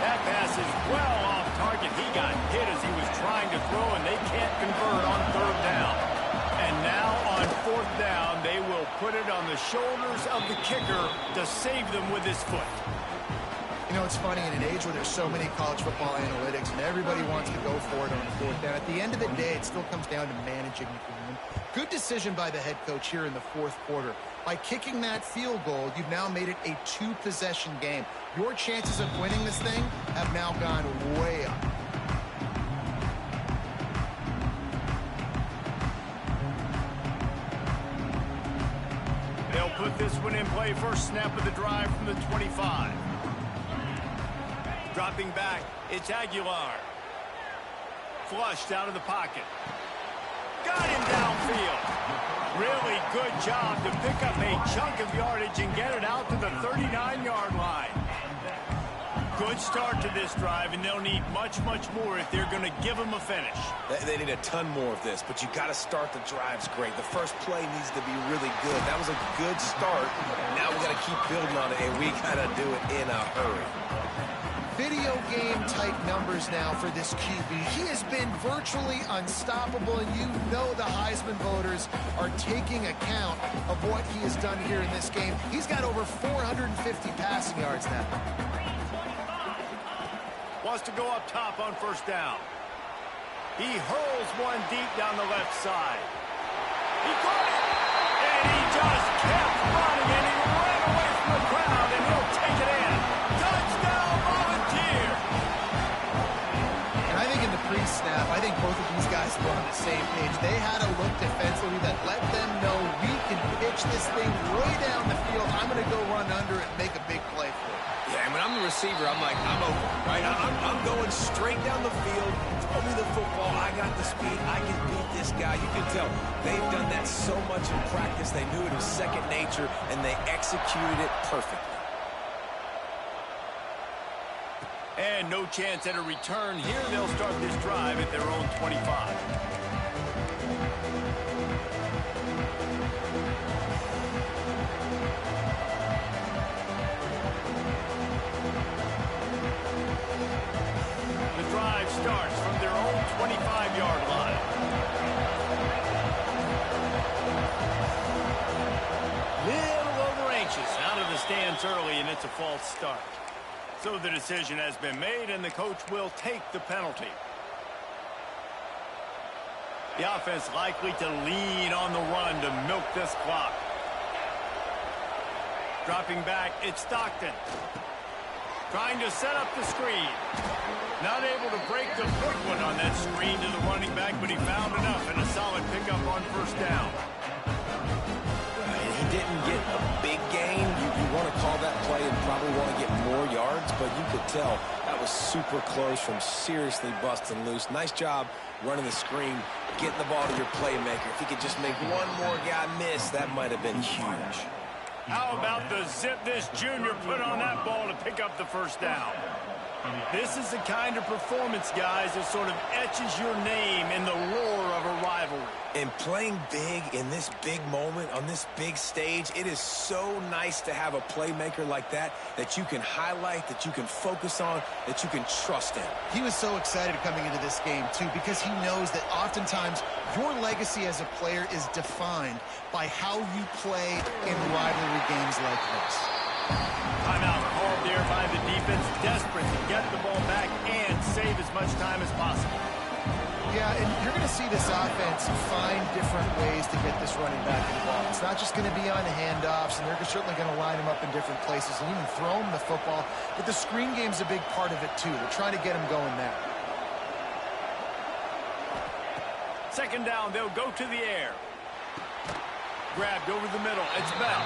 That pass is well off target. He got hit as he was trying to throw, and they can't convert on third down. And now on fourth down, they will put it on the shoulders of the kicker to save them with his foot. You know, it's funny, in an age where there's so many college football analytics and everybody wants to go for it on fourth down, at the end of the day, it still comes down to managing the game. Good decision by the head coach here in the fourth quarter. By kicking that field goal, you've now made it a two-possession game. Your chances of winning this thing have now gone way up. They'll put this one in play. First snap of the drive from the 25. Dropping back, it's Aguilar. Flushed out of the pocket. Got him downfield. Really good job to pick up a chunk of yardage and get it out to the 39-yard line. Good start to this drive, and they'll need much, much more if they're going to give them a finish. They need a ton more of this, but you got to start the drives great. The first play needs to be really good. That was a good start. Now we got to keep building on it, and we got to do it in a hurry. Video game type numbers now for this QB. He has been virtually unstoppable, and you know the Heisman voters are taking account of what he has done here in this game. He's got over 450 passing yards now. Wants to go up top on first down. He hurls one deep down the left side. He caught it! And he just kept running, and he ran away from the crowd, and he'll take it in. Touchdown, Volunteer! And I think in the pre-snap, I think both of these guys were on the same page. They had a look defensively that let them know we can pitch this thing way down the field. I'm going to go run under it and make a big play for it. Yeah, and when I'm the receiver, I'm like, I'm open, right? I'm going straight down the field. Throw me the football. I got the speed. I can beat this guy. You can tell they've done that so much in practice. They knew it was second nature, and they executed it perfectly. And no chance at a return here. They'll start this drive at their own 25. Starts from their own 25-yard line. Little over anxious out of the stands early, and it's a false start. So the decision has been made, and the coach will take the penalty. The offense likely to lean on the run to milk this clock. Dropping back, it's Stockton. Trying to set up the screen. Not able to break the quick one on that screen to the running back, but he found enough and a solid pickup on first down. He didn't get a big gain. You want to call that play and probably want to get more yards, but you could tell that was super close from seriously busting loose. Nice job running the screen, getting the ball to your playmaker. If he could just make one more guy miss, that might have been huge. How about the zip this junior put on that ball to pick up the first down? This is the kind of performance, guys, that sort of etches your name in the roar of a rivalry. And playing big in this big moment, on this big stage, it is so nice to have a playmaker like that you can highlight, that you can focus on, that you can trust in. He was so excited coming into this game, too, because he knows that oftentimes your legacy as a player is defined by how you play in rivalry games like this. Timeout called there by the defense, desperate to get the ball back and save as much time as possible. Yeah, and you're going to see this offense find different ways to get this running back involved. It's not just going to be on handoffs, and they're certainly going to line him up in different places and even throw him the football. But the screen game's a big part of it, too. They're trying to get him going there. Second down, they'll go to the air. Grabbed over the middle. It's Bell.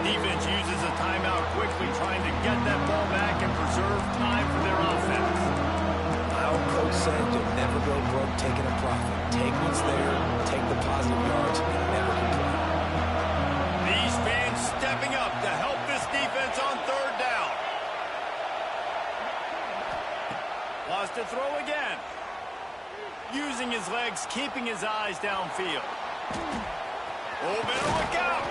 Defense uses a timeout quickly, trying to get that ball back and preserve time for their offense. My old coach said you'll never go broke taking a profit. Take what's there, take the positive yards, and never complain. These fans stepping up to help this defense on third down. Wants to throw again. Using his legs, keeping his eyes downfield. Oh, better look out.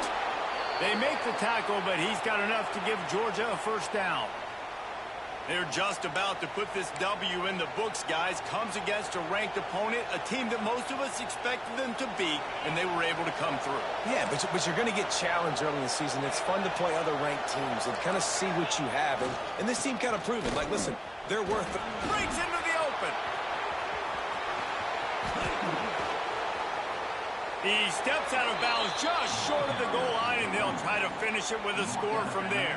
They make the tackle, but he's got enough to give Georgia a first down. They're just about to put this W in the books, guys. Comes against a ranked opponent, a team that most of us expected them to beat, and they were able to come through. Yeah, but you're going to get challenged early in the season. It's fun to play other ranked teams and kind of see what you have. And this team kind of proven, like, listen, they're worth it. Breaks into the open. He steps out of bounds just short of the goal line, and they'll try to finish it with a score from there.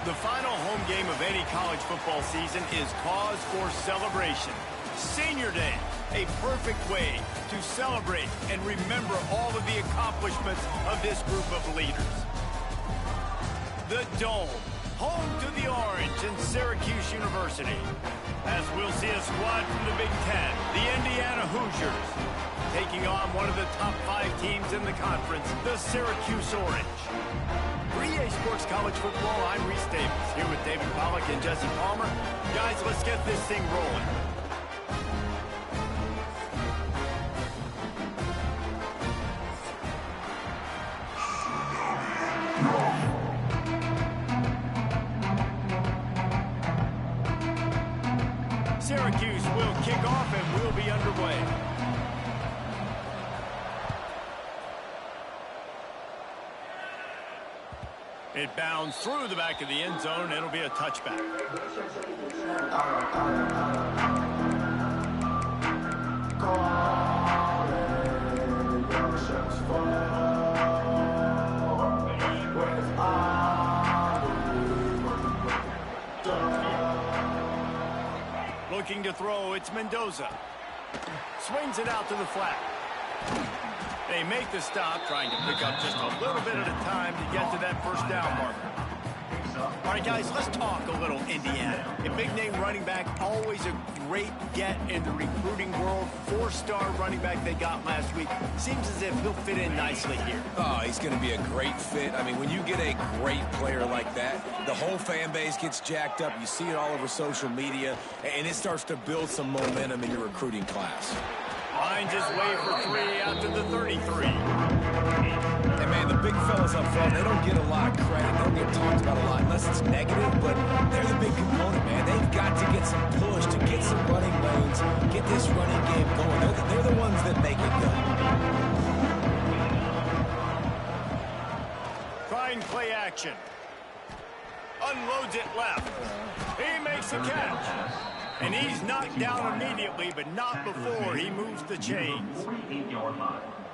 The final home game of any college football season is cause for celebration. Senior Day, a perfect way to celebrate and remember all of the accomplishments of this group of leaders. The Dome, home to the Orange and Syracuse University. As we'll see a squad from the Big Ten, the Indiana Hoosiers, taking on one of the top 5 teams in the conference, the Syracuse Orange. For EA Sports College Football, I'm Reese Davis, here with David Pollack and Jesse Palmer. Guys, let's get this thing rolling. Syracuse will kick off and we'll be underway. It bounds through the back of the end zone. It'll be a touchback. Looking to throw, it's Mendoza. Swings it out to the flat. They make the stop, trying to pick up just a little bit at a time to get to that first down marker. All right, guys, let's talk a little Indiana. A big-name running back, always a great get in the recruiting world. 4-star running back they got last week. Seems as if he'll fit in nicely here. Oh, he's going to be a great fit. I mean, when you get a great player like that, the whole fan base gets jacked up. You see it all over social media, and it starts to build some momentum in your recruiting class. Finds his way for 3 out to the 33. Hey, man, the big fellas up front, they don't get a lot of credit. They don't get talked about a lot unless it's negative, but they're the big component, man. They've got to get some push to get some running lanes, get this running game going. They're the ones that make it go. Trying play action. Unloads it left. He makes the catch. And he's knocked down immediately, but not before he moves the chains.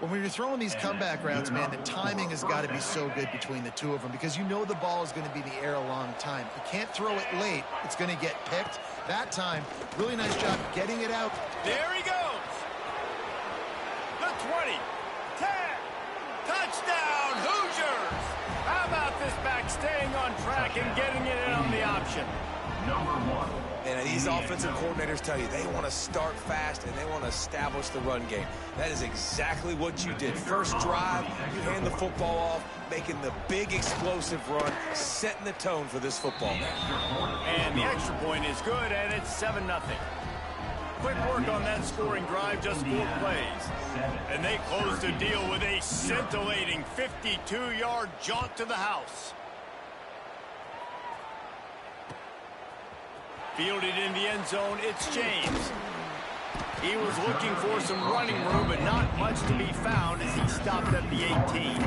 When you're throwing these comeback routes, man, the timing has got to be so good between the two of them because you know the ball is going to be in the air a long time. You can't throw it late. It's going to get picked. That time, really nice job getting it out. There he goes. The 20, 10, touchdown, Hoosiers. How about this back staying on track and getting it in on the option? Number 1. And these offensive coordinators tell you they want to start fast and they want to establish the run game. That is exactly what you did. First drive, you hand the football off, making the big explosive run, setting the tone for this football game. And the extra point is good, and it's 7-0. Quick work on that scoring drive, just 4 plays. And they close the deal with a scintillating 52-yard jaunt to the house. Fielded in the end zone, it's James. He was looking for some running room, but not much to be found as he stopped at the 18.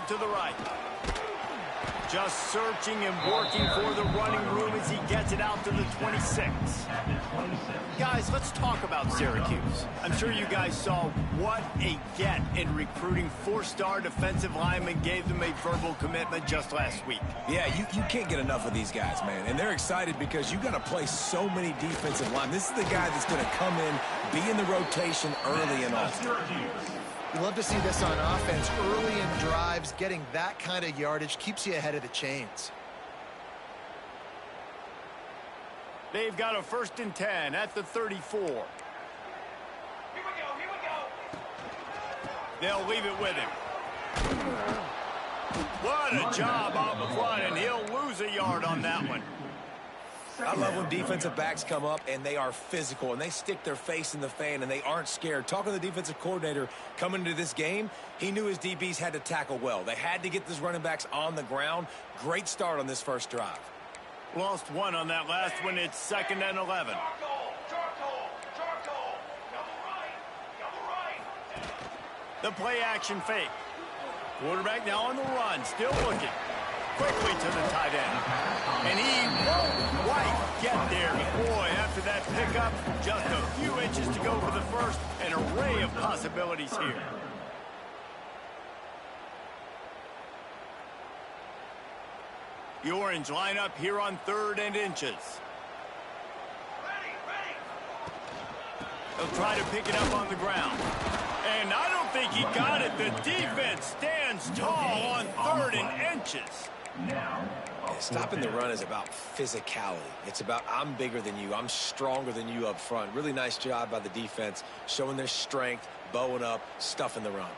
To the right. Just searching and working for the running room as he gets it out to the 26. Guys, let's talk about Syracuse. I'm sure you guys saw what a get in recruiting. 4-star defensive linemen, gave them a verbal commitment just last week. Yeah, you can't get enough of these guys, man. And they're excited because you got to play so many defensive linemen. This is the guy that's going to come in, be in the rotation early and often. You love to see this on offense. Early in drives, getting that kind of yardage keeps you ahead of the chains. They've got a 1st and 10 at the 34. Here we go. They'll leave it with him. What a job on the front, and he'll lose a yard on that one. I love when defensive backs come up and they are physical and they stick their face in the fan and they aren't scared. Talking to the defensive coordinator coming into this game, he knew his DBs had to tackle well. They had to get these running backs on the ground. Great start on this first drive. Lost one on that last one. It's 2nd and 11. The play action fake. Quarterback now on the run, still looking. Quickly to the tight end. And he won't quite get there. But boy, after that pickup, just a few inches to go for the first. An array of possibilities here. The Orange line up here on 3rd and inches. They'll try to pick it up on the ground. And I don't think he got it. The defense stands tall on 3rd and inches. Stopping the run is about physicality. It's about I'm bigger than you. I'm stronger than you up front. Really nice job by the defense, showing their strength, bowing up, stuffing the run.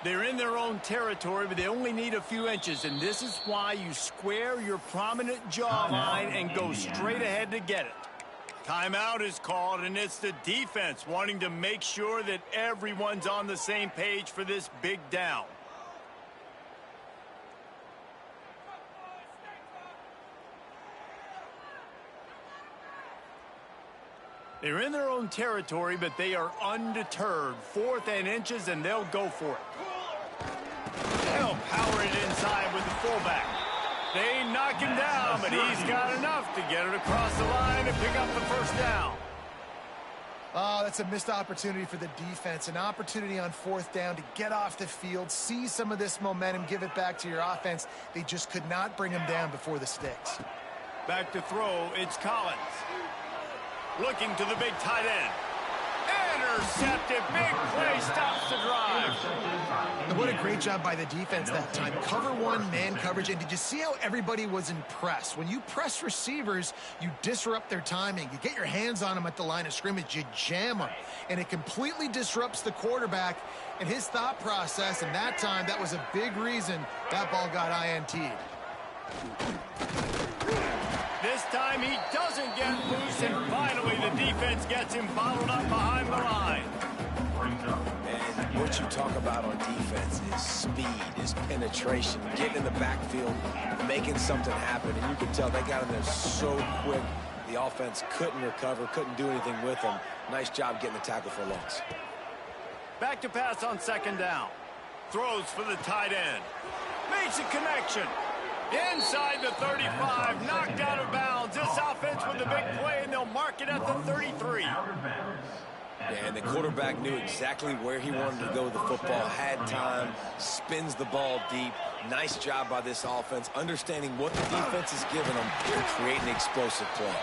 They're in their own territory, but they only need a few inches, and this is why you square your prominent jawline and go straight ahead to get it. Timeout is called, and it's the defense wanting to make sure that everyone's on the same page for this big down. They're in their own territory, but they are undeterred. 4th and inches, and they'll go for it. They'll power it inside with the fullback. They knock him down, but he's got enough to get it across the line and pick up the first down. Oh, that's a missed opportunity for the defense. An opportunity on 4th down to get off the field, see some of this momentum, give it back to your offense. They just could not bring him down before the sticks. Back to throw, it's Collins. Looking to the big tight end. Intercepted. Big play stops the drive. And what a great job by the defense that time. Cover 1, man coverage. And did you see how everybody was impressed? When you press receivers, you disrupt their timing. You get your hands on them at the line of scrimmage. You jam them. And it completely disrupts the quarterback and his thought process. And that time, that was a big reason that ball got INT'd. This time he doesn't get loose, and finally the defense gets him bottled up behind the line. And what you talk about on defense is speed, is penetration, getting in the backfield, making something happen. And you can tell they got in there so quick. The offense couldn't recover, couldn't do anything with them. Nice job getting the tackle for a loss. Back to pass on 2nd down. Throws for the tight end. Makes a connection. Inside the 35, knocked out of bounds. This offense with a big play, and they'll mark it at the 33. And the quarterback knew exactly where he wanted to go with the football, had time, spins the ball deep. Nice job by this offense, understanding what the defense is giving them and creating explosive play.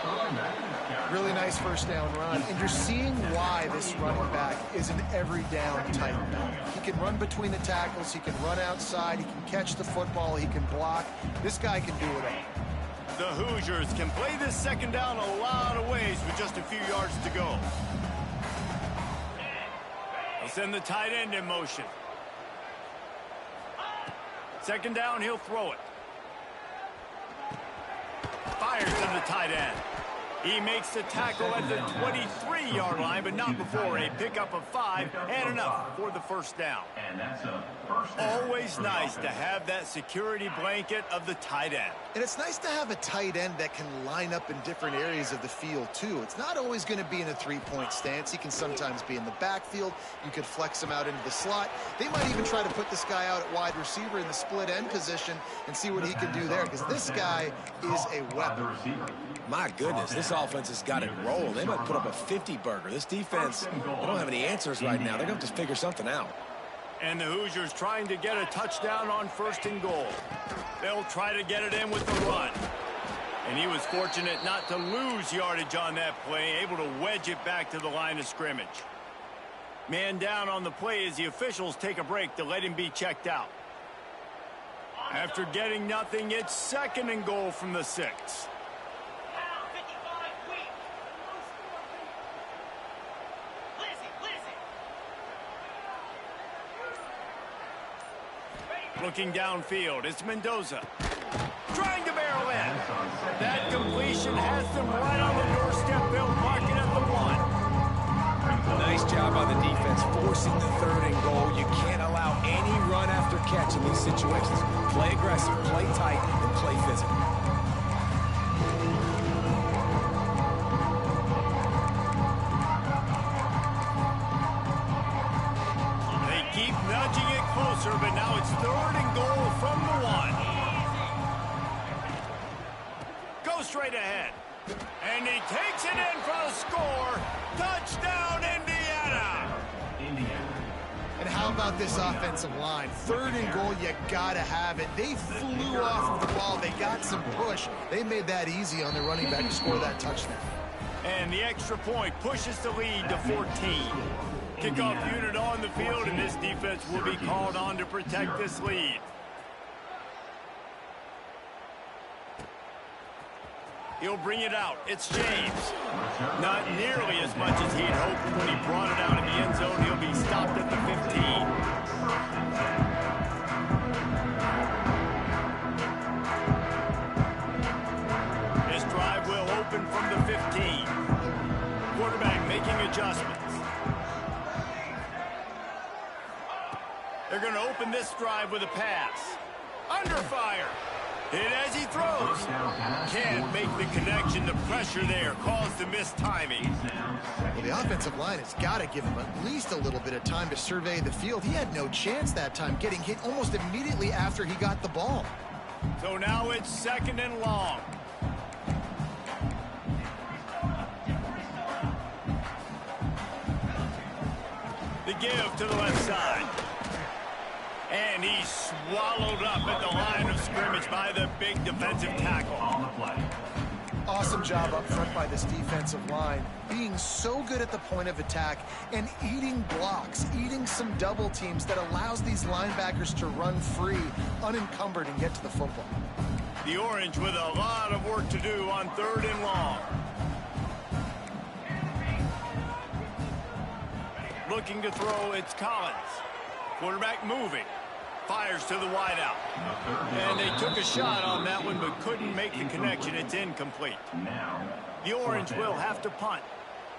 Really nice 1st down run. And you're seeing why this running back is an every down type. He can run between the tackles. He can run outside. He can catch the football. He can block. This guy can do it all. The Hoosiers can play this 2nd down a lot of ways with just a few yards to go. They'll send the tight end in motion. 2nd down, he'll throw it. Fires to the tight end. He makes the tackle at the 23-yard line, but not before a pickup of 5 and enough for the 1st down. Always nice to have that security blanket of the tight end. And it's nice to have a tight end that can line up in different areas of the field, too. It's not always going to be in a 3-point stance. He can sometimes be in the backfield. You could flex him out into the slot. They might even try to put this guy out at wide receiver in the split end position and see what he can do there, because this guy is a weapon. My goodness, this offense has got it rolling. They might put up a 50-burger. This defense, they don't have any answers right now. They're going to have to figure something out. And the Hoosiers trying to get a touchdown on 1st and goal. They'll try to get it in with the run. And he was fortunate not to lose yardage on that play, able to wedge it back to the line of scrimmage. Man down on the play as the officials take a break to let him be checked out. After getting nothing, it's 2nd and goal from the 6. Looking downfield, it's Mendoza. Trying to barrel in. That completion has them right on the doorstep. They'll mark it at the 1. Nice job by the defense, forcing the 3rd and goal. You can't allow any run after catch in these situations. Play aggressive, play tight, and play physical. from the 1. Go straight ahead. And he takes it in for a score. Touchdown, Indiana! And how about this offensive line? 3rd and goal, you gotta have it. They flew off of the ball. They got some push. They made that easy on the running back to score that touchdown. And the extra point pushes the lead to 14. Kickoff unit on the field, and this defense will be called on to protect this lead. He'll bring it out. It's James. Not nearly as much as he'd hoped when he brought it out in the end zone. He'll be stopped at the 15. This drive will open from the 15. Quarterback making adjustments. They're going to open this drive with a pass. Under fire. Hit as he throws. Can't make the connection. The pressure there caused the missed timing. Well, the offensive line has got to give him at least a little bit of time to survey the field. He had no chance that time, getting hit almost immediately after he got the ball. So now it's 2nd and long. The give to the left side. And he's swallowed up at the line of scrimmage by the big defensive tackle. Awesome job up front by this defensive line, being so good at the point of attack and eating blocks, eating some double teams that allows these linebackers to run free, unencumbered, and get to the football. The Orange with a lot of work to do on 3rd and long. Looking to throw, it's Collins. Quarterback moving. Fires to the wideout. And they took a shot on that one, but couldn't make the connection. It's incomplete. The Orange will have to punt.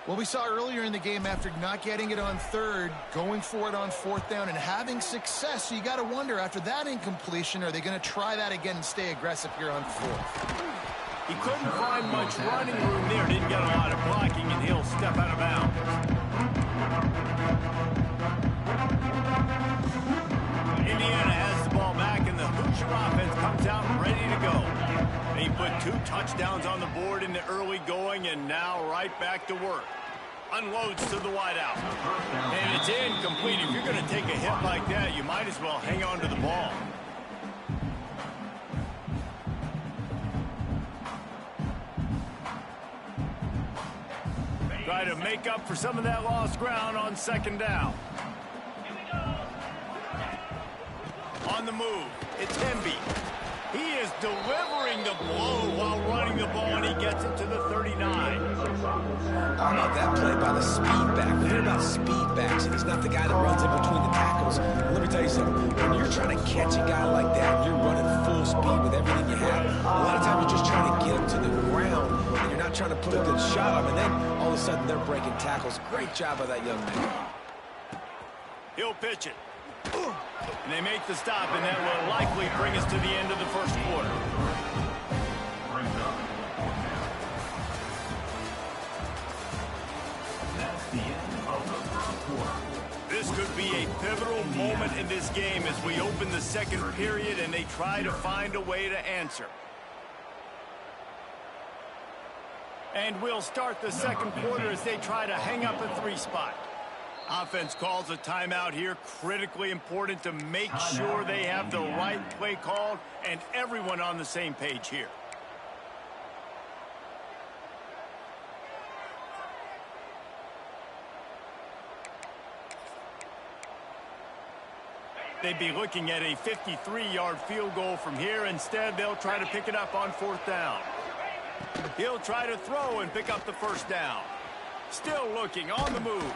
Well, we saw earlier in the game, after not getting it on 3rd, going for it on 4th down and having success. So you got to wonder, after that incompletion, are they going to try that again and stay aggressive here on 4th? He couldn't find much running room there. Didn't get a lot of blocking, and he'll step out of bounds. Indiana has the ball back, and the Hoosier offense comes out ready to go. They put 2 touchdowns on the board in the early going, and now right back to work. Unloads to the wideout. And it's incomplete. If you're going to take a hit like that, you might as well hang on to the ball. Try to make up for some of that lost ground on 2nd down. On the move, it's Hemby. He is delivering the blow while running the ball, and he gets it to the 39. How about that play by the speed back? We hear about speed backs, and he's not the guy that runs in between the tackles. Let me tell you something. When you're trying to catch a guy like that, you're running full speed with everything you have. A lot of times you're just trying to get him to the ground, and you're not trying to put a good shot on him, and then all of a sudden they're breaking tackles. Great job by that young man. He'll pitch it. And they make the stop, and that will likely bring us to the end of the 1st quarter. This could be a pivotal moment in this game as we open the 2nd period and they try to find a way to answer. And we'll start the 2nd quarter as they try to hang up a 3 spot. Offense calls a timeout here. Critically important to make sure they have the right play called and everyone on the same page here. They'd be looking at a 53-yard field goal from here. Instead, they'll try to pick it up on 4th down. He'll try to throw and pick up the 1st down. Still looking on the move.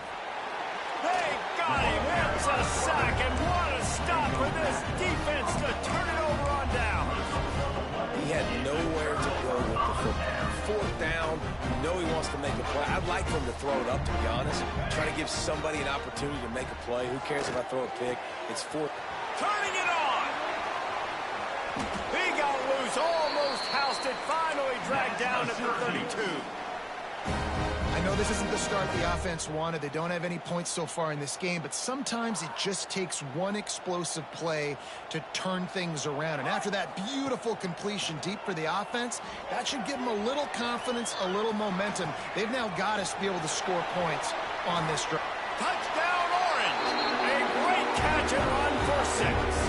They got him. It's a sack, and what a stop for this defense to turn it over on down. He had nowhere to go with the football. 4th down, you know he wants to make a play. I'd like for him to throw it up, to be honest. Try to give somebody an opportunity to make a play. Who cares if I throw a pick? It's 4th. Turning it on. He got loose, almost housed it, finally dragged down at the 32. I know this isn't the start the offense wanted. They don't have any points so far in this game, but sometimes it just takes one explosive play to turn things around. And after that beautiful completion deep for the offense, that should give them a little confidence, a little momentum. They've now got us to be able to score points on this drive. Touchdown, Orange! A great catch and run for 6.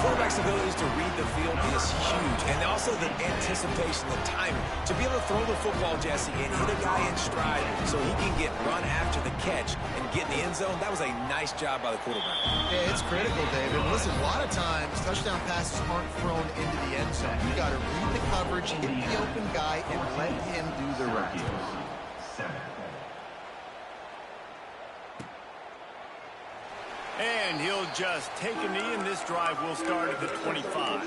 Quarterback's abilities to read the field is huge, and also the anticipation, the timing. To be able to throw the football, Jesse, and hit a guy in stride so he can get run after the catch and get in the end zone, that was a nice job by the quarterback. Yeah, it's critical, David. Listen, a lot of times touchdown passes aren't thrown into the end zone. You got to read the coverage, hit the open guy, and let him do the rest. And he'll just take a knee, and this drive will start at the 25.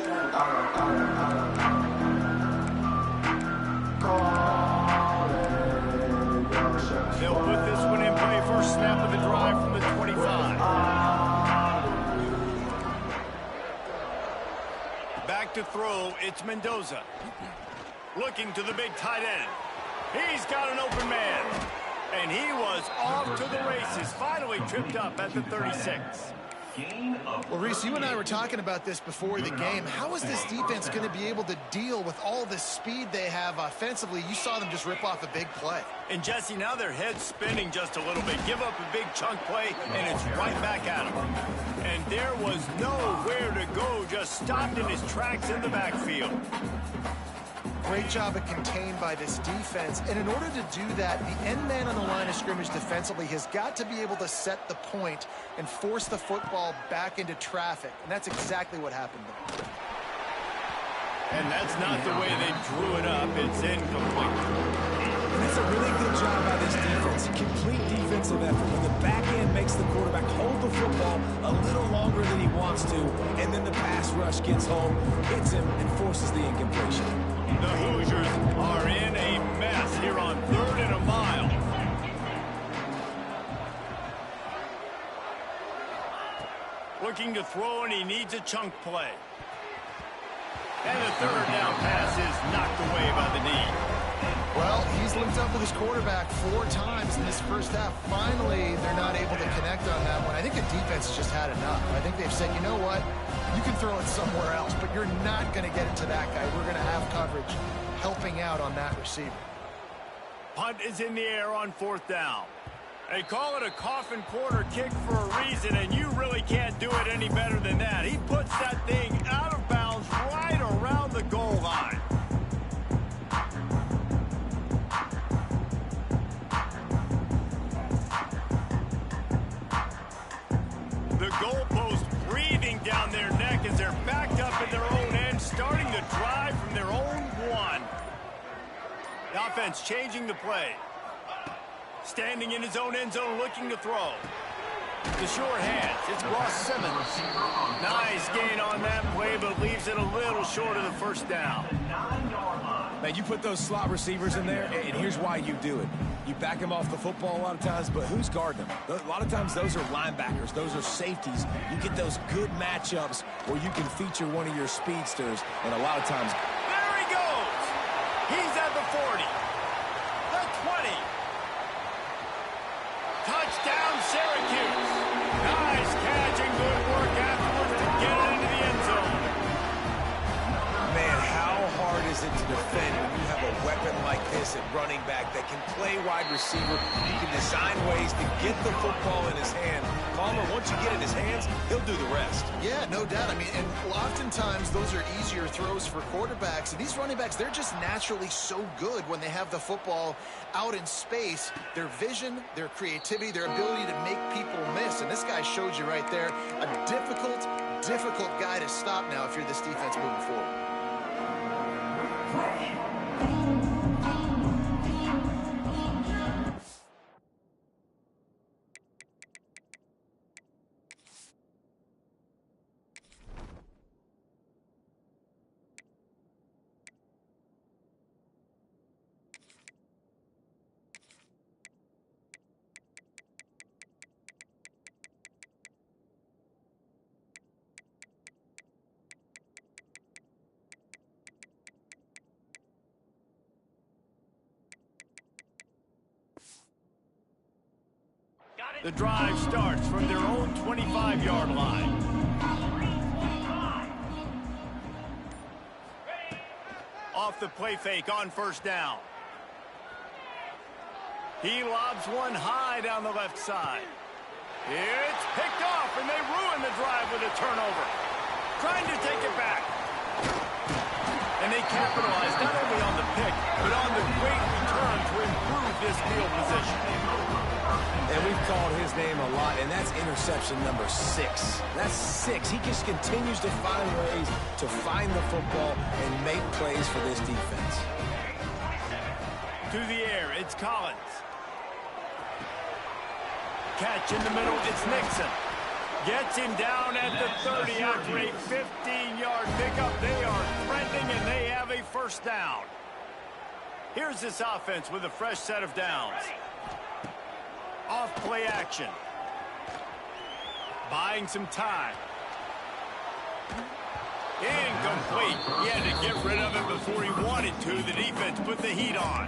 They'll put this one in play first snap of the drive from the 25. Back to throw, it's Mendoza. Looking to the big tight end. He's got an open man. And he was off to the races, finally tripped up at the 36. Well, Reese, you and I were talking about this before the game. How is this defense going to be able to deal with all the speed they have offensively? You saw them just rip off a big play. And, Jesse, now their head's spinning just a little bit. Give up a big chunk play, and it's right back at them. And there was nowhere to go, just stopped in his tracks in the backfield. Great job of contained by this defense. And in order to do that, the end man on the line of scrimmage defensively has got to be able to set the point and force the football back into traffic. And that's exactly what happened there. And that's not the way they drew it up. It's incomplete. And that's a really good job by this defense. Complete defensive effort. When the back end makes the quarterback hold the football a little longer than he wants to, and then the pass rush gets home, hits him, and forces the incompletion. The Hoosiers are in a mess here on 3rd and a mile. Looking to throw, and he needs a chunk play. And the 3rd down pass is knocked away by the knee. Well, he's linked up with his quarterback 4 times in this first half. Finally, they're not able to connect on that one. I think the defense has just had enough. I think they've said, you know what? You can throw it somewhere else, but you're not going to get it to that guy. We're going to have coverage helping out on that receiver. Punt is in the air on 4th down. They call it a coffin corner kick for a reason, and you really can't do it any better than that. He puts that thing out of bounds right around the goal line. The goalpost breathing down their neck as they're backed up in their own end, starting to drive from their own 1. The offense changing the play. Standing in his own end zone, looking to throw. The short hands, it's Ross Simmons. Nice gain on that play, but leaves it a little short of the first down. Now, you put those slot receivers in there, and here's why you do it. You back them off the football a lot of times, but who's guarding them? A lot of times those are linebackers. Those are safeties. You get those good matchups where you can feature one of your speedsters, and a lot of times... There he goes! He's at the 40. The 20. Touchdown, Syracuse. Nice catch and good work afterwards to get it into the end zone. Man, how hard is it to defend when you have a weapon like this at running back that can play wide receiver? You can design ways to get the football in his hand. Palmer, once you get it in his hands, he'll do the rest. Yeah, no doubt. I mean, and oftentimes those are easier throws for quarterbacks. And these running backs, they're just naturally so good when they have the football out in space. Their vision, their creativity, their ability to make people miss. And this guy showed you right there, a difficult guy to stop now if you're this defense moving forward. The drive starts from their own 25-yard line. Off the play fake on first down. He lobs one high down the left side. It's picked off, and they ruin the drive with a turnover. Trying to take it back. And they capitalize not only on the pick, but on the great return to improve this field position. And we've called his name a lot, and that's interception number 6. That's 6. He just continues to find ways to find the football and make plays for this defense. To the air, it's Collins. Catch in the middle, it's Nixon. Gets him down at the 30 after a 15-yard pickup. They are trending, and they have a first down. Here's this offense with a fresh set of downs. Off play action. Buying some time. Incomplete. He had to get rid of it before he wanted to. The defense put the heat on.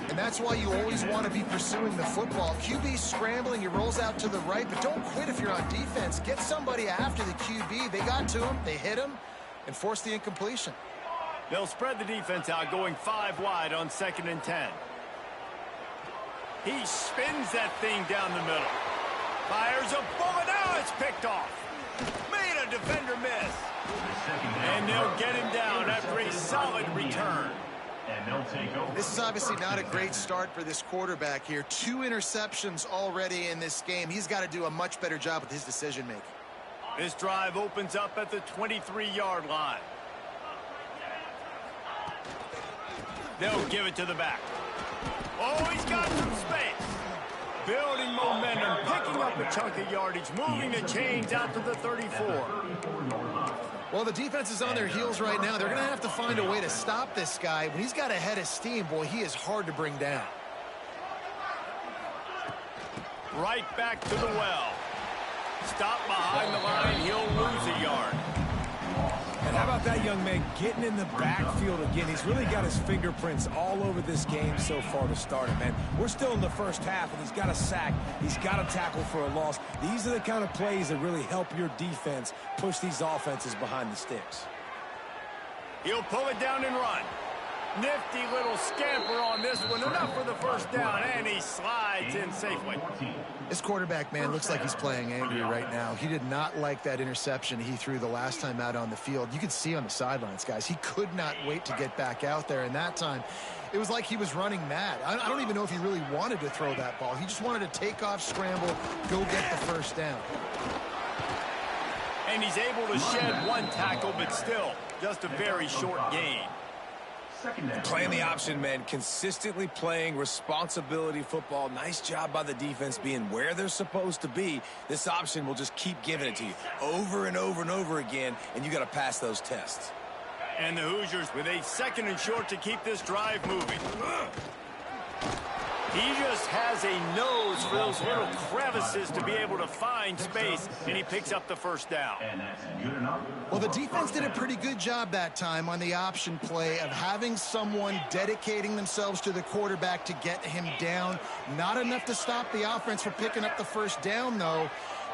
And that's why you always want to be pursuing the football. QB scrambling, he rolls out to the right, but don't quit if you're on defense. Get somebody after the QB. They got to him, they hit him, and forced the incompletion. They'll spread the defense out, going 5 wide on 2nd and 10. He spins that thing down the middle. Fires a bullet. Now it's picked off. Made a defender miss. And they'll get him down after a solid return. This is obviously not a great start for this quarterback here. 2 interceptions already in this game. He's got to do a much better job with his decision-making. This drive opens up at the 23-yard line. They'll give it to the back. Oh, he's got some space. Building momentum, picking up a chunk of yardage, moving the chains out to the 34. Well, the defense is on their heels right now. They're going to have to find a way to stop this guy. When he's got a head of steam, boy, he is hard to bring down. Right back to the well. Stop behind the line, he'll lose a yard. And how about that young man getting in the backfield again? He's really got his fingerprints all over this game so far to start it, man. We're still in the first half, and he's got a sack. He's got a tackle for a loss. These are the kind of plays that really help your defense push these offenses behind the sticks. He'll pull it down and run. Nifty little scamper on this one. Enough for the first down, and he slides in safely. This quarterback, man, looks like he's playing angry right now. He did not like that interception he threw the last time out on the field. You could see on the sidelines, guys. He could not wait to get back out there, and that time it was like he was running mad. I don't even know if he really wanted to throw that ball. He just wanted to take off, scramble, go get the first down. And he's able to shed 1 tackle, but still just a very short gain. Playing the option, man, consistently playing responsibility football. Nice job by the defense being where they're supposed to be. This option will just keep giving it to you over and over and over again, and you got to pass those tests. And the Hoosiers with a 2nd and short to keep this drive moving. He just has a nose for those little crevices to be able to find space, and he picks up the first down. Well, the defense did a pretty good job that time on the option play of having someone dedicating themselves to the quarterback to get him down. Not enough to stop the offense from picking up the first down, though.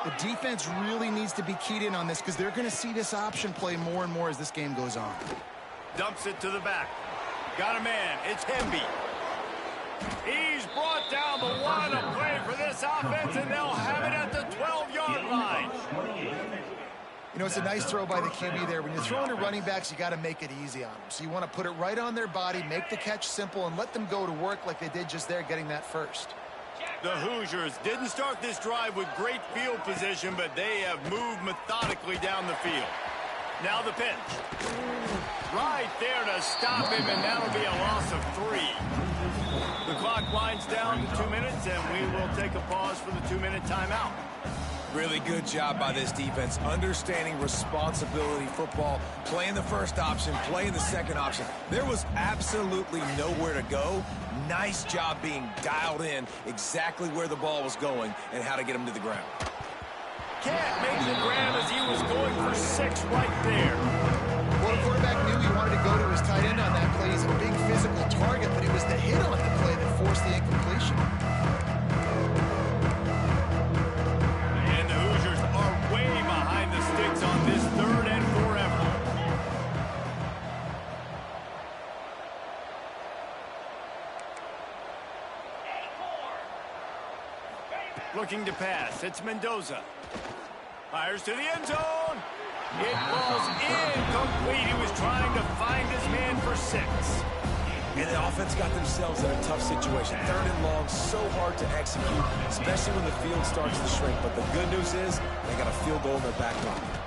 The defense really needs to be keyed in on this because they're going to see this option play more and more as this game goes on. Dumps it to the back. Got a man. It's Hemby. He's brought down the line of play for this offense, and they'll have it at the 12-yard line. You know, it's a nice throw by the QB there. When you're throwing to running backs, you got to make it easy on them. So you want to put it right on their body, make the catch simple, and let them go to work like they did just there, getting that first. The Hoosiers didn't start this drive with great field position, but they have moved methodically down the field. Now the pitch. Right there to stop him, and that'll be a loss of 3. The clock winds down to 2 minutes, and we will take a pause for the 2-minute timeout. Really good job by this defense, understanding responsibility football, playing the first option, playing the second option. There was absolutely nowhere to go. Nice job being dialed in exactly where the ball was going and how to get him to the ground. Can't make the grab as he was going for 6 right there. Well, the quarterback knew he wanted to go to his tight end on that play. He's a big physical target, but it was the hit on the play that forced the incompletion. Looking to pass. It's Mendoza. Fires to the end zone. It falls incomplete. He was trying to find his man for 6. And the offense got themselves in a tough situation. 3rd and long, so hard to execute, especially when the field starts to shrink. But the good news is they got a field goal in their back pocket.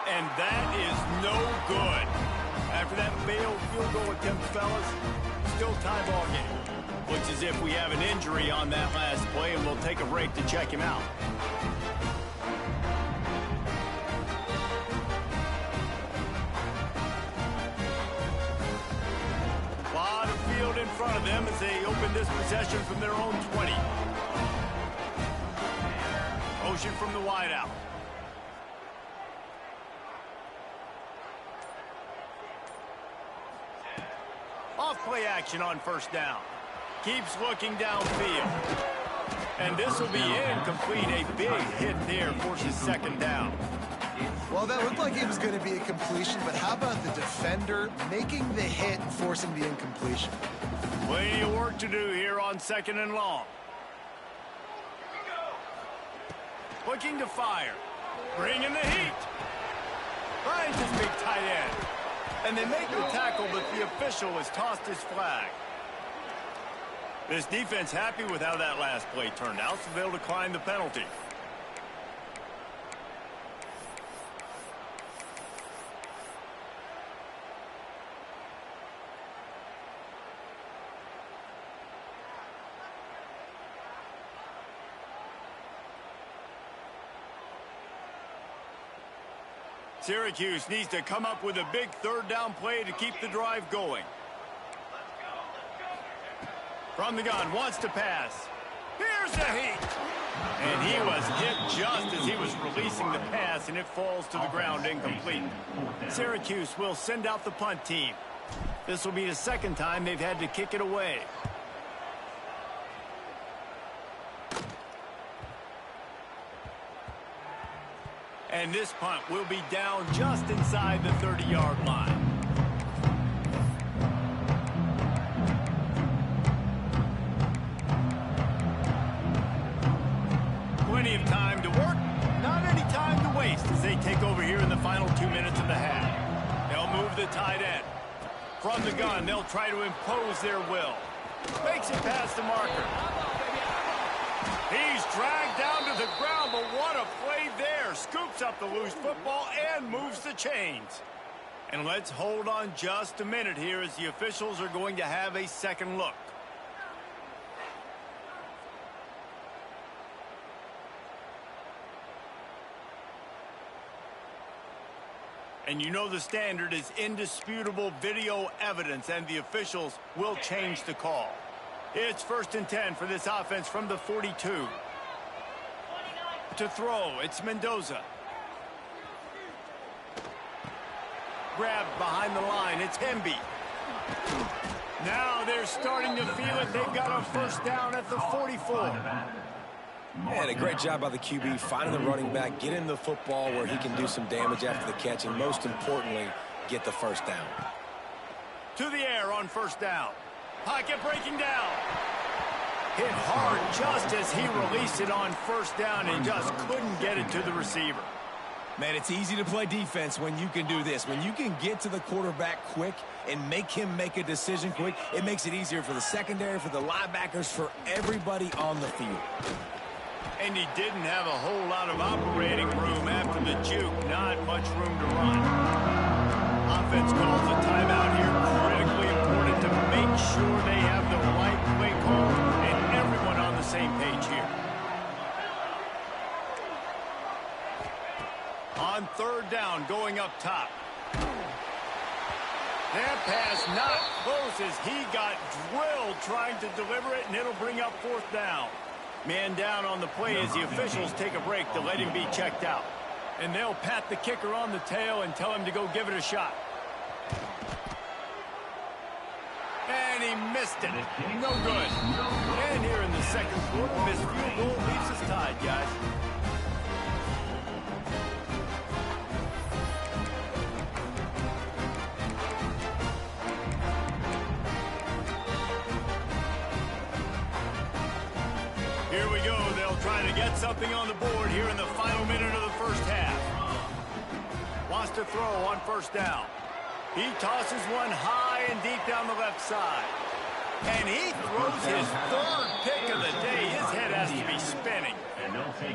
And that is no good. After that failed field goal attempt, fellas, still tie ball game. Looks as if we have an injury on that last play, and we'll take a break to check him out. Lot of field in front of them as they open this possession from their own 20. Motion from the wideout. Off play action on 1st down. Keeps looking downfield. And this will be incomplete. A big hit there, forces 2nd down. Well, that looked like it was going to be a completion, but how about the defender making the hit and forcing the incompletion? Plenty of work to do here on 2nd and long. Looking to fire. Bringing the heat. Finds his big tight end. And they make the tackle, but the official has tossed his flag. This defense happy with how that last play turned out, so they'll decline the penalty. Syracuse needs to come up with a big 3rd down play to keep the drive going. From the gun, wants to pass. Here's the heat. And he was hit just as he was releasing the pass, and it falls to the ground incomplete. Syracuse will send out the punt team. This will be the 2nd time they've had to kick it away. And this punt will be down just inside the 30-yard line. Plenty of time to work, not any time to waste as they take over here in the final 2 minutes of the half. They'll move the tight end. From the gun, they'll try to impose their will. Makes it past the marker. He's dragged down to the ground, but what a play there. Scoops up the loose football and moves the chains. And let's hold on just a minute here as the officials are going to have a 2nd look. And you know the standard is indisputable video evidence, and the officials will change the call. It's 1st and 10 for this offense from the 42. To throw, it's Mendoza. Grabbed behind the line, it's Hemby. Now they're starting to feel it. They've got a 1st down at the 44. And a great job by the QB, finding the running back, getting the football where he can do some damage after the catch, and most importantly, get the 1st down. To the air on 1st down. Pocket breaking down. Hit hard just as he released it on 1st down and just couldn't get it to the receiver. Man, it's easy to play defense when you can do this. When you can get to the quarterback quick and make him make a decision quick, it makes it easier for the secondary, for the linebackers, for everybody on the field. And he didn't have a whole lot of operating room after the juke. Not much room to run. Offense calls a timeout here. Critically important to make sure they have the right play call and everyone on the same page here. On 3rd down, going up top. That pass not close as he got drilled trying to deliver it, and it'll bring up 4th down. Man down on the play as the officials take a break to let him be checked out. And they'll pat the kicker on the tail and tell him to go give it a shot. And he missed it. No good. And here in the 2nd quarter, missed field goal leaves us tied, guys. Here we go. They'll try to get something on the board here in the final minute of the first half. Wants to throw on first down. He tosses one high and deep down the left side. And he throws his third pick of the day. His head has to be spinning.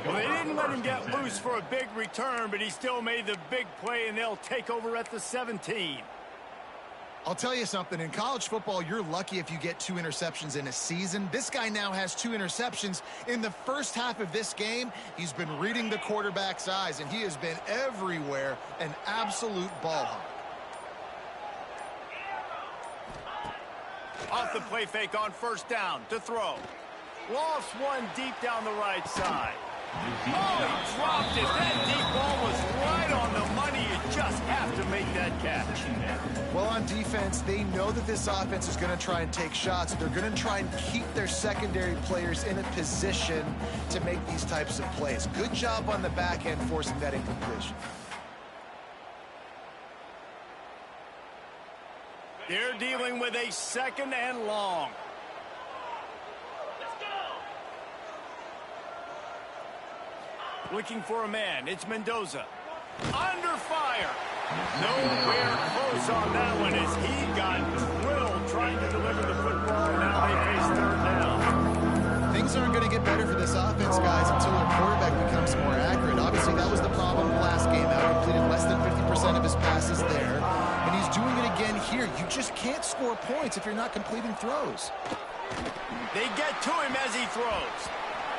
Well, they didn't let him get loose for a big return, but he still made the big play, and they'll take over at the 17. I'll tell you something. In college football, you're lucky if you get 2 interceptions in a season. This guy now has 2 interceptions. In the first half of this game, he's been reading the quarterback's eyes, and he has been everywhere, an absolute ball hawk. Off the play fake on first down to throw. Lost one deep down the right side. Oh, he dropped it. That deep ball was right on the money. You just have to make that catch. Well, on defense, they know that this offense is going to try and take shots. They're going to try and keep their secondary players in a position to make these types of plays. Good job on the back end forcing that incompletion. They're dealing with a 2nd and long. Looking for a man. It's Mendoza. Under fire. Nowhere close on that one as he got drilled trying to deliver the football. Now they face 3rd down. Things aren't going to get better for this offense, guys, until their quarterback becomes more accurate. Obviously, that was the problem last game out. Completed less than 50% of his passes there. And he's doing it again here. You just can't score points if you're not completing throws. They get to him as he throws.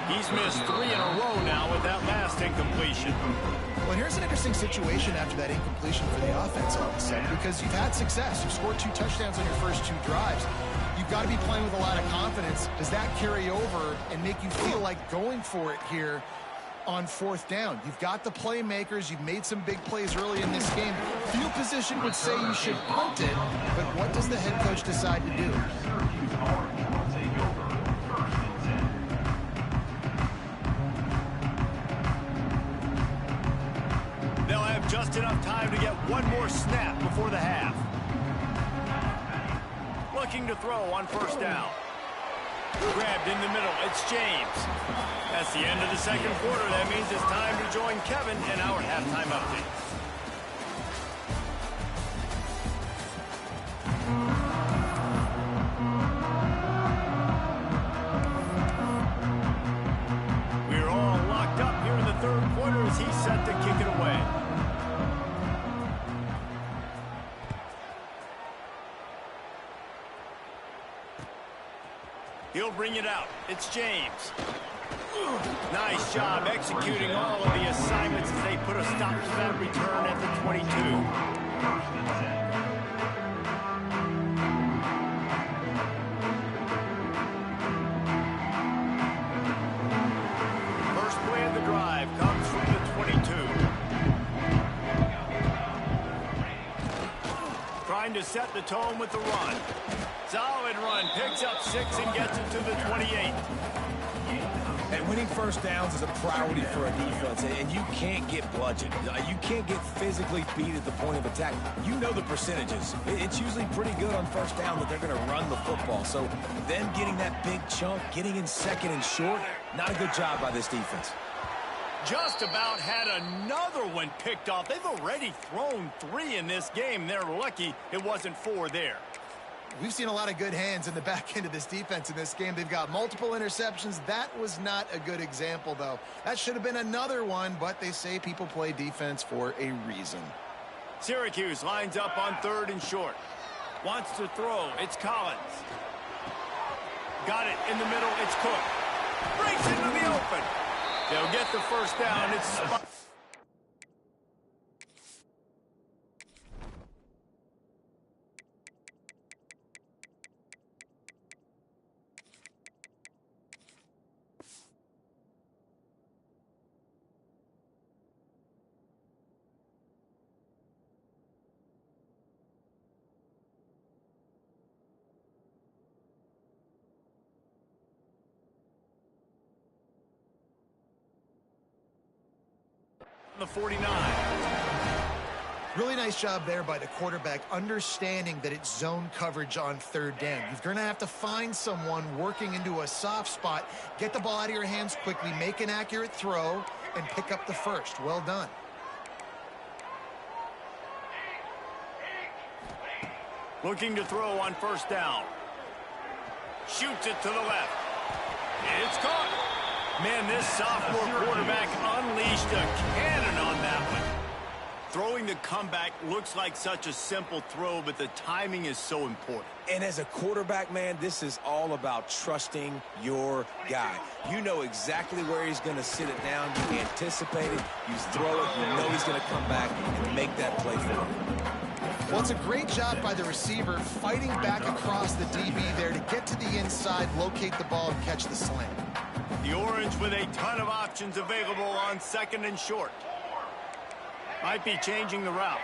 He's missed 3 in a row now with that last incompletion. Well, here's an interesting situation after that incompletion for the offense all of a sudden, because you've had success. You've scored 2 touchdowns on your first 2 drives. You've got to be playing with a lot of confidence. Does that carry over and make you feel like going for it here on 4th down? You've got the playmakers. You've made some big plays early in this game. Field position would say you should punt it, but what does the head coach decide to do? They'll have just enough time to get one more snap before the half. Looking to throw on first down. Grabbed in the middle. It's James. That's the end of the 2nd quarter. That means it's time to join Kevin in our halftime update. We're all locked up here in the 3rd quarter as he's set to kick it away. He'll bring it out. It's James. Nice job executing all of the assignments as they put a stop to that return at the 22. First play of the drive comes from the 22. Trying to set the tone with the run. Solid run, picks up 6 and gets it to the 28. And winning first downs is a priority for a defense, and you can't get bludgeoned. You can't get physically beat at the point of attack. You know the percentages. It's usually pretty good on first down that they're going to run the football. So them getting that big chunk, getting in 2nd and short, not a good job by this defense. Just about had another one picked off. They've already thrown 3 in this game. They're lucky it wasn't 4 there. We've seen a lot of good hands in the back end of this defense in this game. They've got multiple interceptions. That was not a good example, though. That should have been another one, but they say people play defense for a reason. Syracuse lines up on 3rd and short. Wants to throw. It's Collins. Got it in the middle. It's Cook. Breaks into the open. They'll get the first down. It's the 49. Really nice job there by the quarterback, understanding that it's zone coverage on third down. You're going to have to find someone working into a soft spot, get the ball out of your hands quickly, make an accurate throw, and pick up the first. Well done. Looking to throw on first down. Shoots it to the left. It's caught. Man, this sophomore quarterback unleashed a cannon on that one. Throwing the comeback looks like such a simple throw, but the timing is so important. And as a quarterback, man, this is all about trusting your guy. You know exactly where he's going to sit it down. You anticipate it. You throw it. You know he's going to come back and make that play for him. Well, it's a great job by the receiver fighting back across the DB there to get to the inside, locate the ball, and catch the slant. The Orange with a ton of options available on second and short. Might be changing the route.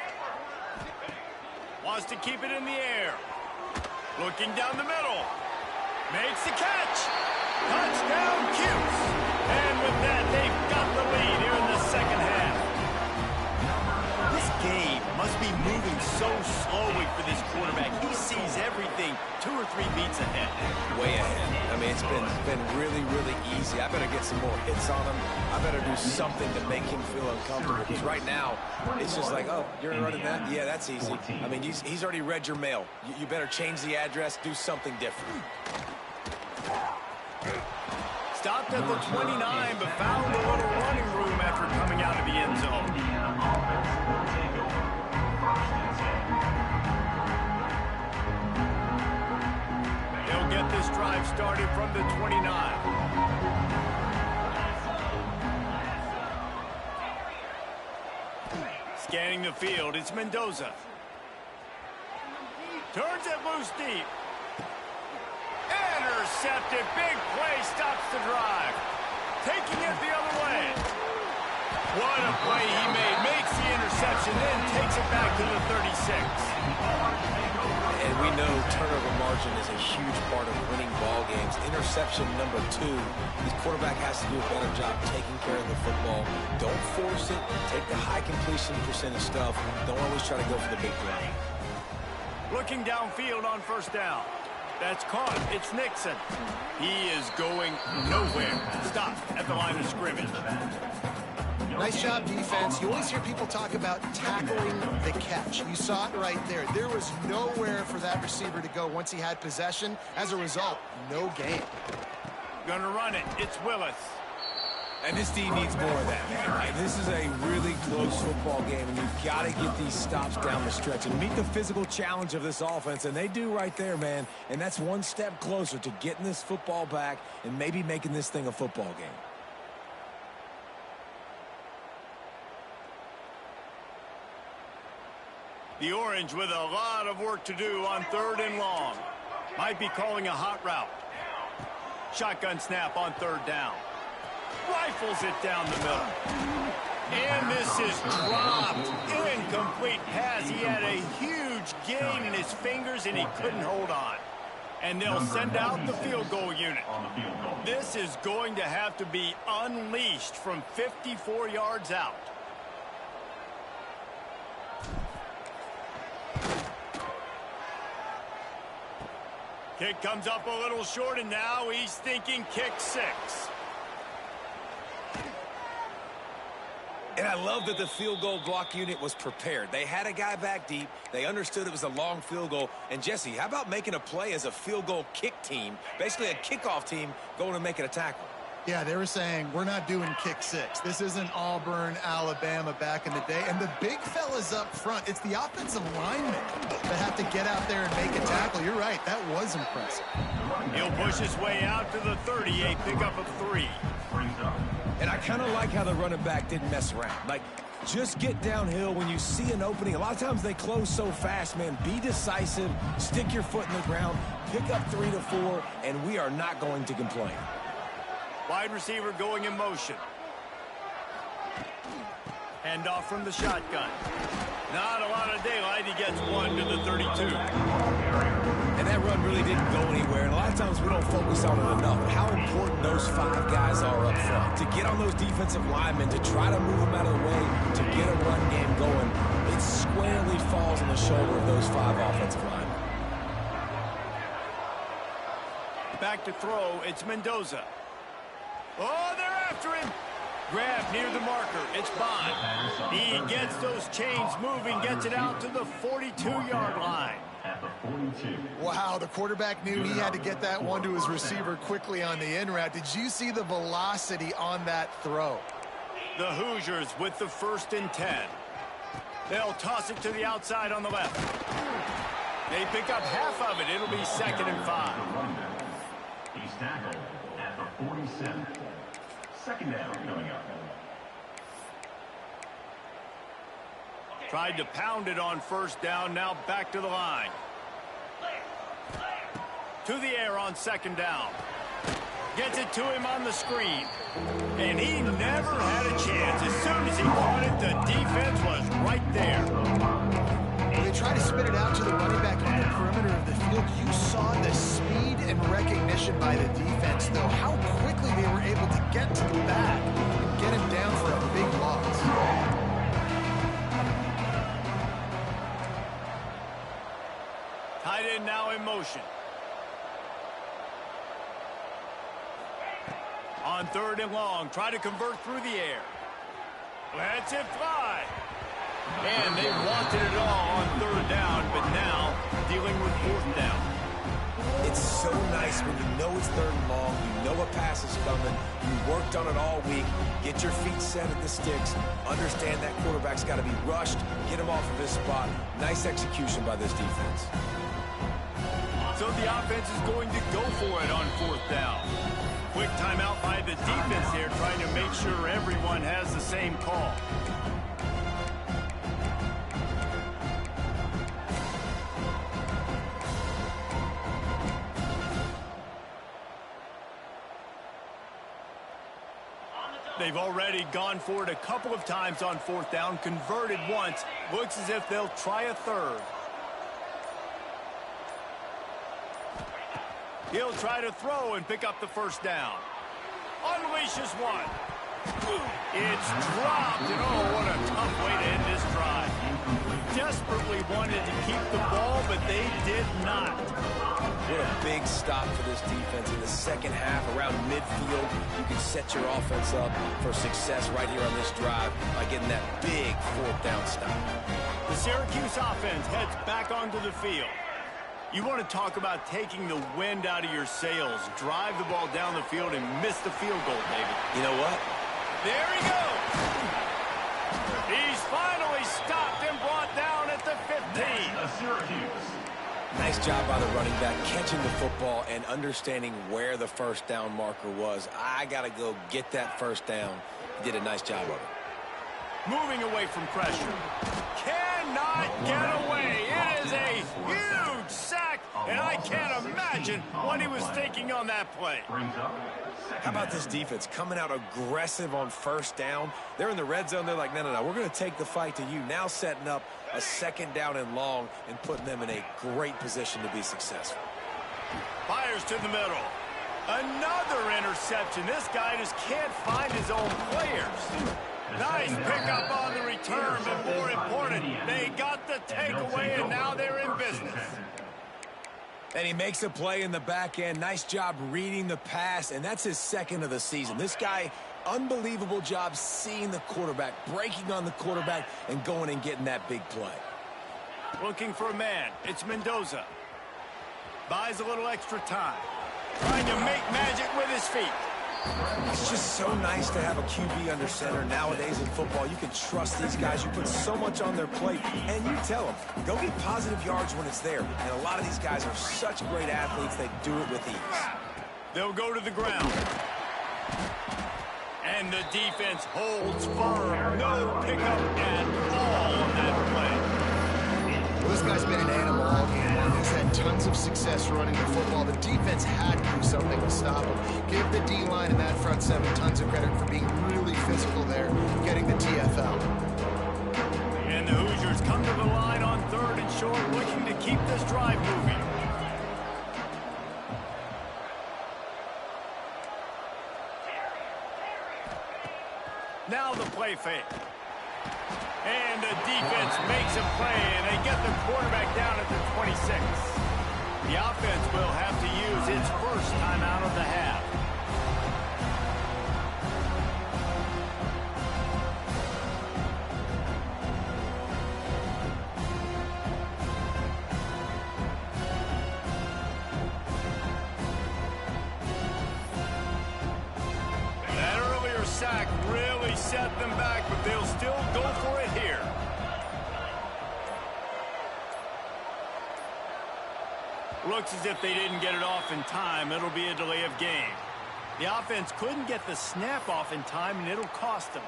Wants to keep it in the air. Looking down the middle. Makes the catch. Touchdown, Cutes. And with that, they've got the lead here in the second half. This game must be moving so slowly for this quarterback. He sees everything 2 or 3 beats ahead. Way ahead. I mean, it's been really, really easy. I better get some more hits on him. I better do something to make him feel uncomfortable. Because right now, it's just like, oh, you're running that? Yeah, that's easy. I mean, he's already read your mail. You better change the address, do something different. Stopped at the 29, but found a little running room after coming out of the end zone. They'll get this drive started from the 29. Scanning the field, it's Mendoza. Turns it loose deep. Intercepted. Big play stops the drive. Taking it the other way. What a play he made. Makes the interception, then takes it back to the 36. And we know turnover margin is a huge part of winning ball games. Interception number 2. This quarterback has to do a better job taking care of the football. Don't force it. Take the high completion percentage stuff. Don't always try to go for the big play. Looking downfield on first down. That's caught. It's Nixon. He is going nowhere. Stop at the line of scrimmage. Nice job, defense. You always hear people talk about tackling the catch. You saw it right there. There was nowhere for that receiver to go once he had possession. As a result, no gain. Gonna run it. It's Willis. And this team needs more of that, man. Right? This is a really close football game, and you've got to get these stops down the stretch and meet the physical challenge of this offense, and they do right there, man. And that's one step closer to getting this football back and maybe making this thing a football game. The Orange with a lot of work to do on third and long. Might be calling a hot route. Shotgun snap on third down. Rifles it down the middle. And this is dropped. Incomplete pass. He had a huge gain in his fingers, and he couldn't hold on. And they'll send out the field goal unit. This is going to have to be unleashed from 54 yards out. Kick comes up a little short, and now he's thinking kick 6. And I love that the field goal block unit was prepared. They had a guy back deep. They understood it was a long field goal. And, Jesse, how about making a play as a field goal kick team, basically a kickoff team, going and making a tackle? Yeah, they were saying, we're not doing kick 6. This isn't Auburn, Alabama back in the day. And the big fellas up front, it's the offensive linemen that have to get out there and make a tackle. You're right, that was impressive. He'll push his way out to the 30, a pickup of 3. And I kind of like how the running back didn't mess around. Like, just get downhill when you see an opening. A lot of times they close so fast, man. Be decisive, stick your foot in the ground, pick up 3 to 4, and we are not going to complain. Wide receiver going in motion. Hand off from the shotgun. Not a lot of daylight. He gets 1 to the 32. And that run really didn't go anywhere. And a lot of times we don't focus on it enough. How important those 5 guys are up front. To get on those defensive linemen, to try to move them out of the way, to get a run game going. It's squarely falls on the shoulder of those 5 offensive linemen. Back to throw, it's Mendoza. Oh, they're after him. Grab near the marker, it's Bond. He gets those chains moving, gets it out to the 42-yard line. Wow, the quarterback knew he had to get that one to his receiver quickly on the in route. Did you see the velocity on that throw? The Hoosiers with the 1st and 10. They'll toss it to the outside on the left. They pick up half of it. It'll be 2nd and 5. He's tackled at the 47. 2nd down coming up. Tried to pound it on 1st down. Now back to the line. To the air on 2nd down. Gets it to him on the screen. And he never had a chance. As soon as he caught it, the defense was right there. When they tried to spit it out to the running back on the perimeter of the field, you saw the speed and recognition by the defense, though, how quickly they were able to get to the back and get him down for a big loss. Tight end now in motion. On 3rd and long, try to convert through the air. Lets it fly. And they wanted it all on 3rd down, but now dealing with 4th down. It's so nice when you know it's 3rd and long, you know a pass is coming, you worked on it all week, get your feet set at the sticks, understand that quarterback's got to be rushed, get him off of his spot. Nice execution by this defense. So the offense is going to go for it on 4th down. Quick timeout by the defense there, trying to make sure everyone has the same call. They've already gone for it a couple of times on 4th down, converted once. Looks as if they'll try a 3rd. He'll try to throw and pick up the 1st down. Unleashes one. It's dropped, and oh, what a tough way to end this drive. Desperately wanted to keep the ball, but they did not. What a big stop for this defense in the 2nd half. Around midfield, you can set your offense up for success right here on this drive by getting that big 4th down stop. The Syracuse offense heads back onto the field. You want to talk about taking the wind out of your sails. Drive the ball down the field and miss the field goal, David. You know what? There he goes. He's finally stopped and brought down at the 15. Nice job by the running back, catching the football and understanding where the 1st down marker was. I got to go get that 1st down. He did a nice job of it. Moving away from pressure. Cannot get away. It is a huge sack, and I can't imagine what he was thinking on that play. How about this defense coming out aggressive on 1st down? They're in the red zone. They're like, no, we're going to take the fight to you. Now setting up a 2nd down and long and putting them in a great position to be successful. Fires to the middle. Another interception. This guy just can't find his own players. Nice pickup on the return, but more important, they got the takeaway, and now they're in business. And he makes a play in the back end. Nice job reading the pass, and that's his 2nd of the season. This guy, unbelievable job seeing the quarterback, breaking on the quarterback, and going and getting that big play. Looking for a man. It's Mendoza. Buys a little extra time. Trying to make magic with his feet. It's just so nice to have a QB under center nowadays in football. You can trust these guys. You put so much on their plate, and you tell them, go get positive yards when it's there. And a lot of these guys are such great athletes, they do it with ease. They'll go to the ground. And the defense holds firm. No pickup at all on that play. Well, this guy's been an animal all game long. He's had tons of success running the football. The defense had to do something to stop him. Give the D-line and that front 7 tons of credit for being really physical there, getting the TFL. And the Hoosiers come to the line on 3rd and short, looking to keep this drive moving. Now the play fake. And the defense makes a play, and they get the quarterback down at the 26. The offense will have to use its first timeout of the half. That earlier sack really set them back, but they'll still go for it here. Looks as if they didn't get it off in time. It'll be a delay of game. The offense couldn't get the snap off in time, and it'll cost them.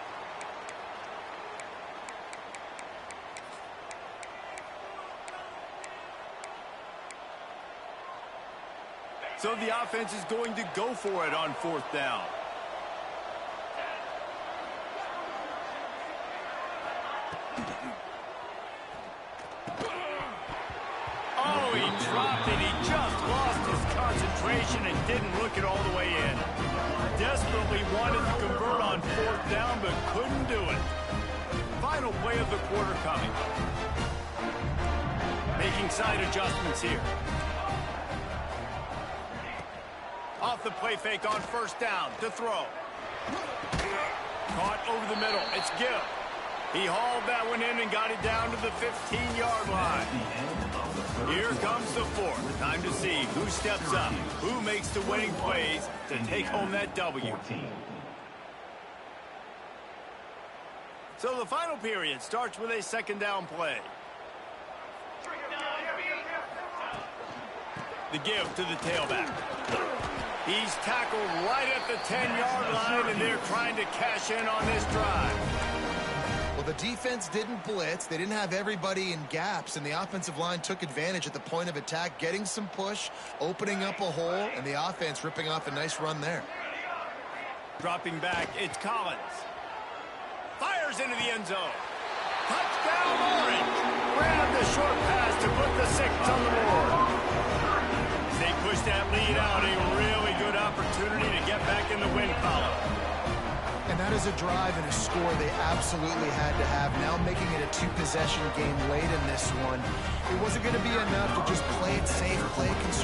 So the offense is going to go for it on 4th down. Oh, he dropped it. He just lost his concentration and didn't look it all the way in. Desperately wanted to convert on 4th down, but couldn't do it. Final play of the quarter coming. Making side adjustments here. Off the play fake on 1st down to throw. Caught over the middle. It's Gill. He hauled that one in and got it down to the 15-yard line. Here comes the 4th. Time to see who steps up, who makes the winning plays to take home that W. So the final period starts with a 2nd down play. The give to the tailback. He's tackled right at the 10-yard line, and they're trying to cash in on this drive. Well, the defense didn't blitz. They didn't have everybody in gaps, and the offensive line took advantage at the point of attack, getting some push, opening up a hole, and the offense ripping off a nice run there. Dropping back, it's Collins. Fires into the end zone. Touchdown, Orange. Grabbed the short pass to put the 6 on the board. As they push that lead out, a really good opportunity to get back in the win column. And that is a drive and a score they absolutely had to have. Now making it a 2-possession game late in this one. It wasn't going to be enough to just play it safe, play it conservative.